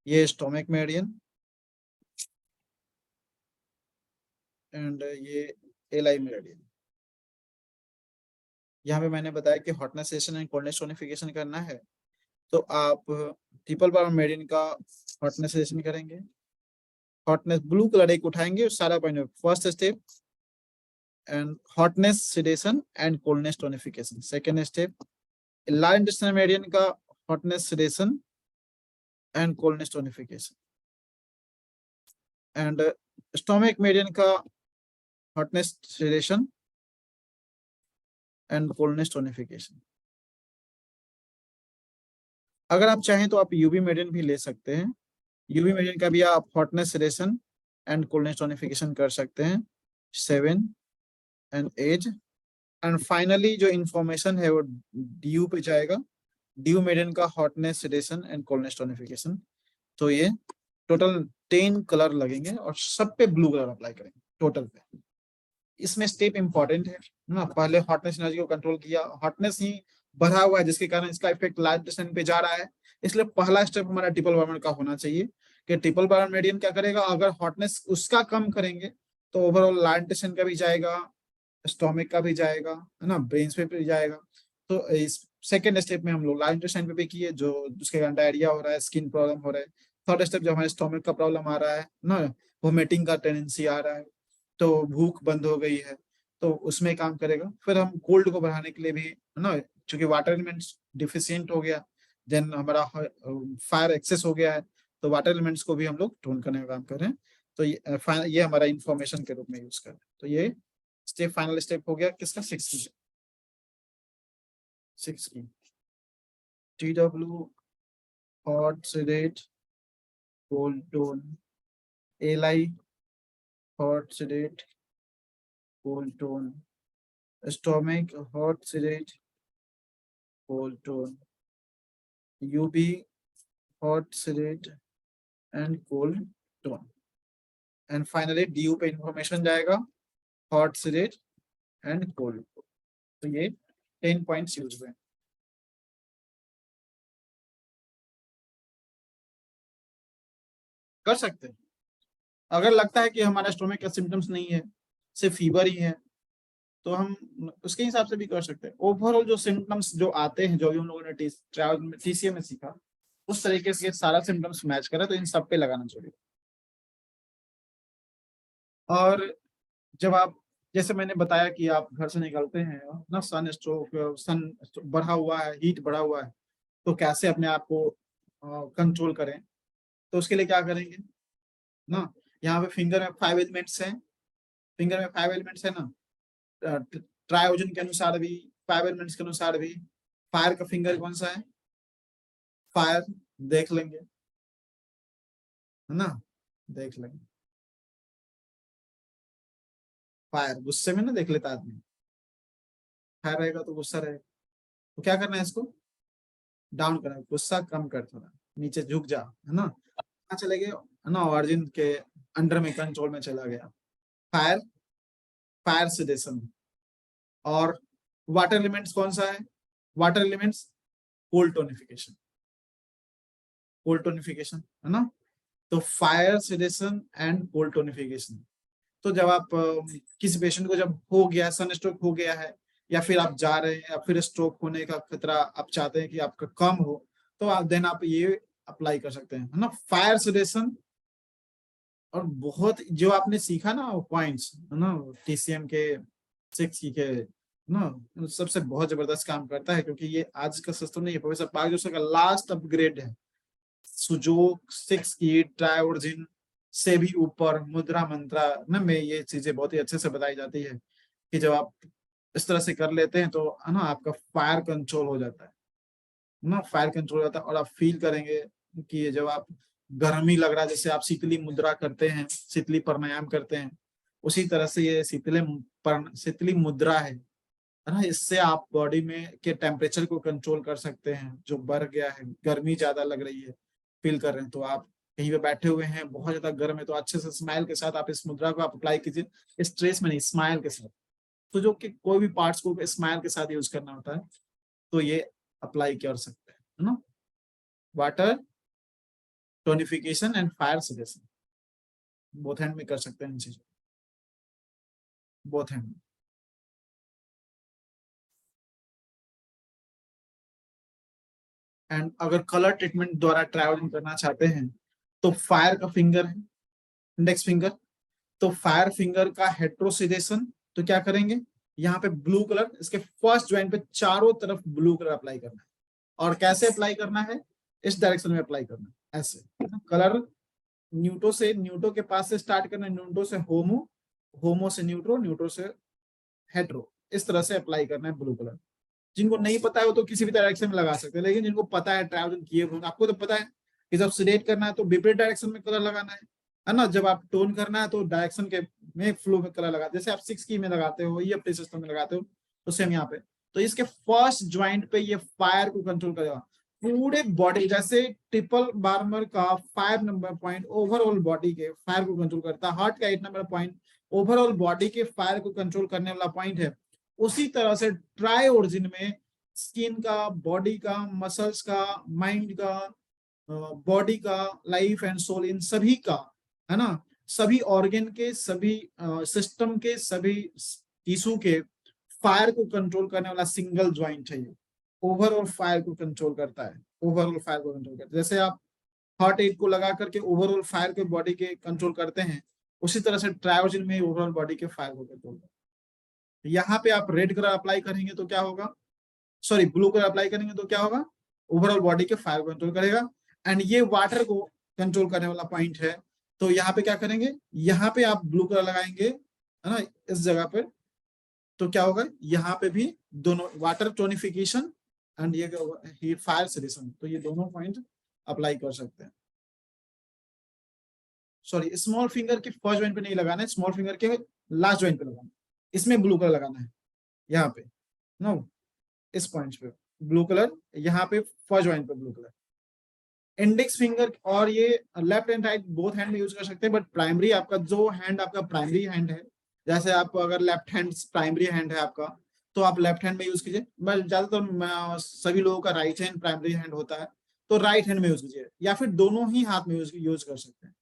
ये स्टोमिक मेरिडियन, एंड ये एलाई मेरिडियन। यहाँ पे मैंने बताया कि hotness session and coldness tonification करना है, तो आप ट्रिपल बाउंड मेरिडियन का हॉटनेस सेशन करेंगे। हॉटनेस ब्लू कलर एक उठाएंगे, सारा point first step, and hotness sedation and coldness tonification, second step large intestinal meridian का hotness sedation and coldness tonification, and stomach meridian का hotness sedation and coldness tonification। अगर आप चाहें तो आप यूवी मेरिडियन भी ले सकते हैं, यूवी मेरिडियन का भी आप hotness sedation and coldness tonification कर सकते हैं 7 एंड 8। एंड फाइनली जो इंफॉर्मेशन है वो ड्यू पे जाएगा, ड्यू मेरिडियन का hotness sedation and coldness tonification. तो ये टोटल 10 कलर लगेंगे और सब पे ब्लू कलर अप्लाई करेंगे टोटल पे। इसमें स्टेप इंपॉर्टेंट है ना, पहले हॉटनेस एनर्जी को कंट्रोल किया, हॉटनेस ही बढ़ा हुआ है जिसके कारण इसका इफेक्ट लार्ज इंटेस्टाइन पे जा रहा है। इसलिए पहला स्टेप हमारा ट्रिपल बार्मर का होना चाहिए कि ट्रिपल बार्मर मेडियन क्या करेगा, अगर हॉटनेस उसका कम करेंगे तो ओवरऑल लार्ज इंटेस्टाइन का भी जाएगा, स्टोमिक का भी जाएगा, है ना, ब्रेन पे भी जाएगा। तो इस सेकेंड स्टेप में हम लोग लार्ज इंटेस्टाइन पे भी किए, जो जिसके कारण डायरिया हो रहा है, स्किन प्रॉब्लम हो रहा है। थर्ड स्टेप जो हमारे स्टोमिक का प्रॉब्लम आ रहा है ना, वोमिटिंग का टेंडेंसी आ रहा है, तो भूख बंद हो गई है, तो उसमें काम करेगा। फिर हम कोल्ड को बढ़ाने के लिए भी, है ना, चूंकि वाटर एलिमेंट्स डिफिशियंट हो गया, देन हमारा फायर एक्सेस हो गया है, तो वाटर एलिमेंट्स को भी हम लोग टोन करने का काम कर रहे हैं। तो ये हमारा इंफॉर्मेशन के रूप में यूज कर रहे हैं। तो ये स्टेप, फाइनल स्टेप हो गया किसका, 6 की, 6 की। TW hot sedate cold tone, ally hot sedate cold tone, stomach hot sedate cold tone, UB, hot sedate and cold tone, and finally DU पे इंफॉर्मेशन जाएगा hot sedate and cold tone. तो ये 10 points use हुए. कर सकते हैं. अगर लगता है कि हमारा स्टोमक का सिम्टम्स नहीं है, सिर्फ फीवर ही है, तो हम उसके हिसाब से भी कर सकते हैं. ओवरऑल जो सिम्टम्स जो आते हैं, जो भी उन लोगों ने TCM में सीखा, उस तरीके से सारा सिम्टम्स मैच करा, तो इन सब पे लगाना चाहिए. और जब आप, जैसे मैंने बताया कि आप घर से निकलते हैं ना, सन बढ़ा हुआ है, हीट बढ़ा हुआ है, तो कैसे अपने आप को कंट्रोल करें, तो उसके लिए क्या करेंगे ना, यहाँ पे फिंगर में 5 एलिमेंट्स हैं, फिंगर में 5 एलिमेंट्स है ना, ट्रायोजन के अनुसार भी, 5 एलिमेंट्स के अनुसार भी. फायर का फिंगर कौन सा है? फायर. देख लेंगे, है ना, देख लेंगे. फायर गुस्से में ना देख लेता आदमी, फायर रहेगा तो गुस्सा रहेगा, तो क्या करना है, इसको डाउन करना है, गुस्सा कम कर, थोड़ा नीचे झुक जा, है ना. कहाँ चले गए, है ना, ऑरिजिन के अंडर में, कंट्रोल में चला गया. Fire, fire sedation. और वाटर एलिमेंट्स कौन सा है? Water elements cold tonification, cold tonification, है ना. तो fire sedation and cold tonification. तो जब आप किसी पेशेंट को जब हो गया, सन स्ट्रोक हो गया है, या फिर आप जा रहे हैं, या फिर स्ट्रोक होने का खतरा आप चाहते हैं कि आपका कम हो, तो आप देन आप ये अप्लाई कर सकते हैं, है ना, फायर सेडेशन. और बहुत जो आपने सीखा ना पॉइंट्स, है ना, TCM के 6 के ना, सबसे बहुत जबरदस्त काम करता है, क्योंकि ये आज का सिस्टम नहीं है, प्रोफेसर पार्क जोशी का लास्ट अपग्रेड है. सुजोग 6 की ट्रायोडजिन से भी ऊपर मुद्रा मंत्रा ना में ये चीजें बहुत ही अच्छे से बताई जाती है कि जब आप इस तरह से कर लेते हैं, तो है ना, आपका फायर कंट्रोल हो जाता है ना, फायर कंट्रोल हो जाता है. और आप फील करेंगे कि जब आप गर्मी लग रहा है, जैसे आप शीतली मुद्रा करते हैं, शीतली प्राणायाम करते हैं, उसी तरह से ये शीतली मुद्रा है ना. इससे आप बॉडी में के टेम्परेचर को कंट्रोल कर सकते हैं. जो बढ़ गया है, गर्मी ज्यादा लग रही है, फील कर रहे हैं, तो आप कहीं पे बैठे हुए हैं, बहुत ज्यादा गर्म है, तो अच्छे से स्माइल के साथ आप इस मुद्रा को आप अप्लाई कीजिए. स्ट्रेस में नहीं, स्माइल के साथ. तो जो कि कोई भी पार्ट्स को स्माइल के साथ यूज करना होता है, तो ये अप्लाई कर सकते हैं, है ना. Water tonification and fire suggestion, both hand में कर सकते हैं इन चीजों, बोथ हैंड. एंड अगर कलर ट्रीटमेंट द्वारा ट्रैवलिंग करना चाहते हैं, तो फायर का फिंगर है, इंडेक्स फिंगर. तो फायर फिंगर का हेट्रोसिडेशन, तो क्या करेंगे, यहाँ पे ब्लू कलर, इसके फर्स्ट ज्वाइंट पे चारों तरफ ब्लू कलर अप्लाई करना है. और कैसे अप्लाई करना है, इस डायरेक्शन में अप्लाई करना है, ऐसे कलर न्यूटो के पास से स्टार्ट करना है, न्यूटो से होमो, होमो से न्यूट्रो, न्यूट्रो से हेट्रो, इस तरह से अप्लाई करना है ब्लू कलर. जिनको नहीं पता है वो तो किसी भी डायरेक्शन में लगा सकते हैं, लेकिन जिनको पता है, ट्रैवल किए हुए, आपको तो पता है कि जब सिलेक्ट करना है तो विपरीत डायरेक्शन में कलर लगाना है ना. जब आप टोन करना है तो डायरेक्शन के में फ्लो में कलर लगाते, जैसे आप 6 की में लगाते हो, ये अपने सिस्टम में लगाते हो, तो सेम यहाँ पे. तो इसके फर्स्ट ज्वाइंट पे ये फायर को कंट्रोल करेगा पूरे बॉडी, जैसे ट्रिपल बार्मर का 5 नंबर पॉइंट ओवरऑल बॉडी के फायर को कंट्रोल करता है, हार्ट का 8 नंबर पॉइंट ओवरऑल बॉडी के फायर को कंट्रोल करने वाला पॉइंट है. उसी तरह से ट्राई ओरिजिन में स्किन का, बॉडी का, मसल्स का, माइंड का, बॉडी का, लाइफ एंड सोल, इन सभी का, है ना, सभी ऑर्गन के, सभी सिस्टम के, सभी टिश्यू के फायर को कंट्रोल करने वाला सिंगल ज्वाइंट है ये. ओवरऑल फायर को कंट्रोल करता है, ओवरऑल फायर को कंट्रोल करता है. जैसे आप हार्ट एट को लगा करके ओवरऑल फायर के बॉडी के कंट्रोल करते हैं, उसी तरह से ट्रायोजिन में ओवरऑल बॉडी के फायर को कंट्रोल करता है. यहाँ पे आप रेड कलर अप्लाई करेंगे तो क्या होगा, सॉरी ब्लू कलर अप्लाई करेंगे तो क्या होगा, ओवरऑल बॉडी के फायर को कंट्रोल करेगा. एंड ये वाटर को कंट्रोल करने वाला पॉइंट है. तो यहाँ पे क्या करेंगे, यहाँ पे आप ब्लू कलर लगाएंगे, है ना, इस जगह पर, तो क्या होगा, यहाँ पे भी दोनों वाटर टोनिफिकेशन एंड ये फायर सेडेशन, तो ये दोनों पॉइंट अप्लाई कर सकते हैं. सॉरी, स्मॉल फिंगर के फर्स्ट ज्वाइंट पे नहीं लगाना है, स्मॉल फिंगर के लास्ट ज्वाइंट पे लगाना है, इसमें ब्लू कलर लगाना है, यहाँ पे नो, इस पॉइंट पे. ब्लू कलर, यहाँ पे फर्स्ट ज्वाइंट पे ब्लू कलर। इंडेक्स फिंगर और ये left and right both hand में यूज कर सकते हैं, बट प्राइमरी आपका जो हैंड आपका प्राइमरी हैंड है, जैसे आपको अगर लेफ्ट हैंड प्राइमरी हैंड है आपका, तो आप लेफ्ट हैंड में यूज कीजिए। मैं ज्यादातर सभी लोगों का राइट हैंड प्राइमरी हैंड होता है, तो राइट हैंड में यूज कीजिए, या फिर दोनों ही हाथ में यूज कर सकते हैं।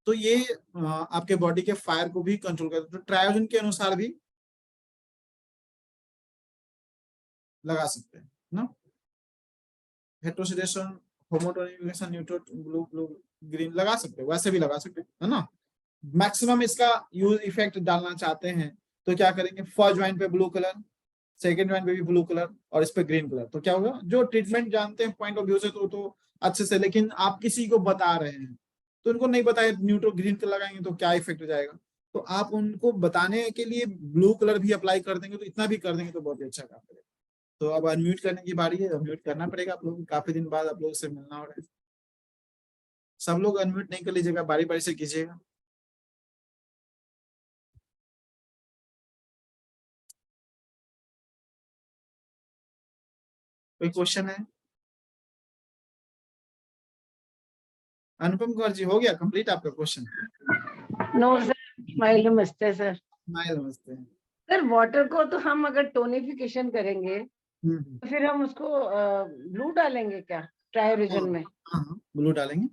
तो ये आपके बॉडी के फायर को भी कंट्रोल करता है। तो ट्रायोजन के अनुसार भी लगा सकते हैं ना, हेट्रोसिडेशन, होमोटोनिफिकेशन, न्यूट्रो, ब्लू ब्लू ग्रीन लगा सकते हैं, वैसे भी लगा सकते हैं, है ना। मैक्सिमम इसका यूज इफेक्ट डालना चाहते हैं तो क्या करेंगे, फर्स्ट ज्वाइंट पे ब्लू कलर, सेकंड ज्वाइंट पे भी ब्लू कलर, और इस पे ग्रीन कलर। तो क्या होगा, जो ट्रीटमेंट जानते हैं पॉइंट ऑफ व्यू से तो अच्छे से, लेकिन आप किसी को बता रहे हैं तो उनको नहीं पता है न्यूट्रो ग्रीन कलर लगाएंगे तो क्या इफेक्ट हो जाएगा, तो आप उनको बताने के लिए ब्लू कलर भी अप्लाई कर देंगे, तो इतना भी कर देंगे तो बहुत ही अच्छा काम करेगा। तो अब अनम्यूट करने की बारी है, अनम्यूट करना पड़ेगा आप लोग, काफी दिन बाद आप लोगों से मिलना हो रहा है। सब लोग अनम्यूट नहीं कर लीजिएगा, बारी बारी से कीजिएगा। कोई क्वेश्चन है? अनुपम कौर जी, हो गया कंप्लीट आपका क्वेश्चन? नो सर, स्माइल नमस्ते सर। स्माइल नमस्ते। सर वाटर को तो हम अगर टोनिफिकेशन करेंगे हम्म, तो फिर हम उसको ब्लू डालेंगे क्या ट्रायोरिजन में? हाँ ब्लू डालेंगे,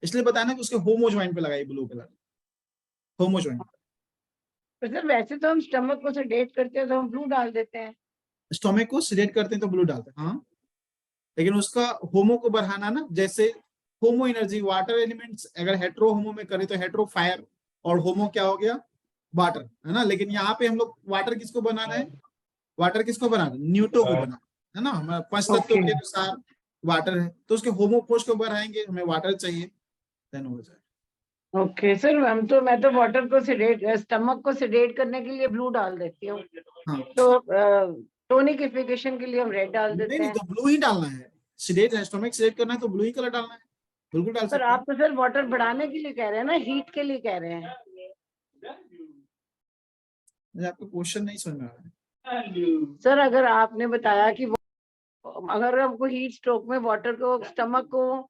इसलिए बताया ना कि उसके होमो ज्वाइंट पे लगाइए ब्लू कलर, होमो ज्वाइंट। तो सर वैसे तो हम स्टमक को सेडेट करते हैं तो हम ब्लू डाल देते हैं। स्टोमक को सिलेक्ट करते हैं तो ब्लू डालते हैं, हाँ, लेकिन उसका होमो को बढ़ाना ना, जैसे होमो एनर्जी वाटर एलिमेंट्स, अगर हेट्रो होमो में करें तो हेट्रो फायर, और होमो क्या हो गया, वाटर, है ना। लेकिन यहाँ पे हम लोग वाटर किसको बनाना है, वाटर किसको बनाना है, न्यूट्रो को बनाना है ना। हमारा पंच तत्व के अनुसार वाटर है, तो उसके होमो फोर्स को बढ़ाएंगे, हमें वाटर चाहिए, देन हो जाए। ओके सर, मैं तो वाटर को सेडेट, स्टमक को सेडेट करने के लिए ब्लू डाल देती हूँ। हाँ, तो टोनिफिकेशन के लिए हम रेड डाल देते नहीं हैं। तो ब्लू ही डालना है, सिलेट है, स्टोमक सिलेक्ट करना है तो ब्लू ही कलर डालना है, बिल्कुल डाल पर सकते हैं। आप तो सर वाटर बढ़ाने के लिए कह रहे हैं ना, हीट के लिए कह रहे हैं। मुझे आपका क्वेश्चन नहीं समझ में आ रहा है। सर अगर आपने बताया कि अगर हमको हीट स्ट्रोक में वाटर को, स्टमक को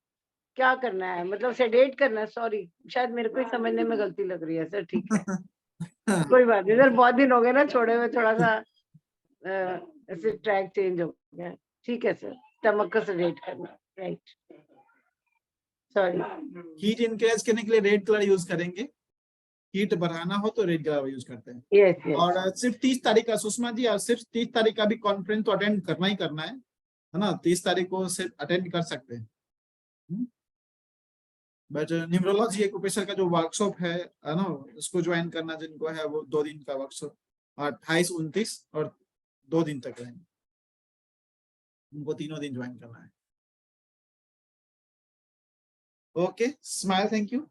क्या करना है, मतलब सेडेट करना है, सॉरी शायद मेरे को ही समझने में गलती लग रही है सर, ठीक है कोई बात नहीं सर, बहुत दिन हो गए ना छोड़े हुए, थोड़ा सा ऐसे ट्रैक चेंज हो गया। ठीक है सर, स्टमक को सेडेट करना, राइट, सॉरी। हीट इंक्रीज करने के लिए रेड कलर यूज करेंगे, हीट बढ़ाना हो तो रेड कलर यूज करते हैं। Yes yes. और सिर्फ 30 तारीख का, सुषमा जी, और सिर्फ 30 तारीख का भी कॉन्फ्रेंस तो अटेंड करना ही करना है ना। 30 तारीख को सिर्फ अटेंड कर सकते हैं, बट न्यूमरोलॉजी एक्यूप्रेशर का जो वर्कशॉप है ना, उसको ज्वाइन करना जिनको है, वो 2 दिन का वर्कशॉप, 28, 29 और 2 दिन तक रहेंगे, उनको तीनों दिन ज्वाइन करना है। Okay, smile, thank you.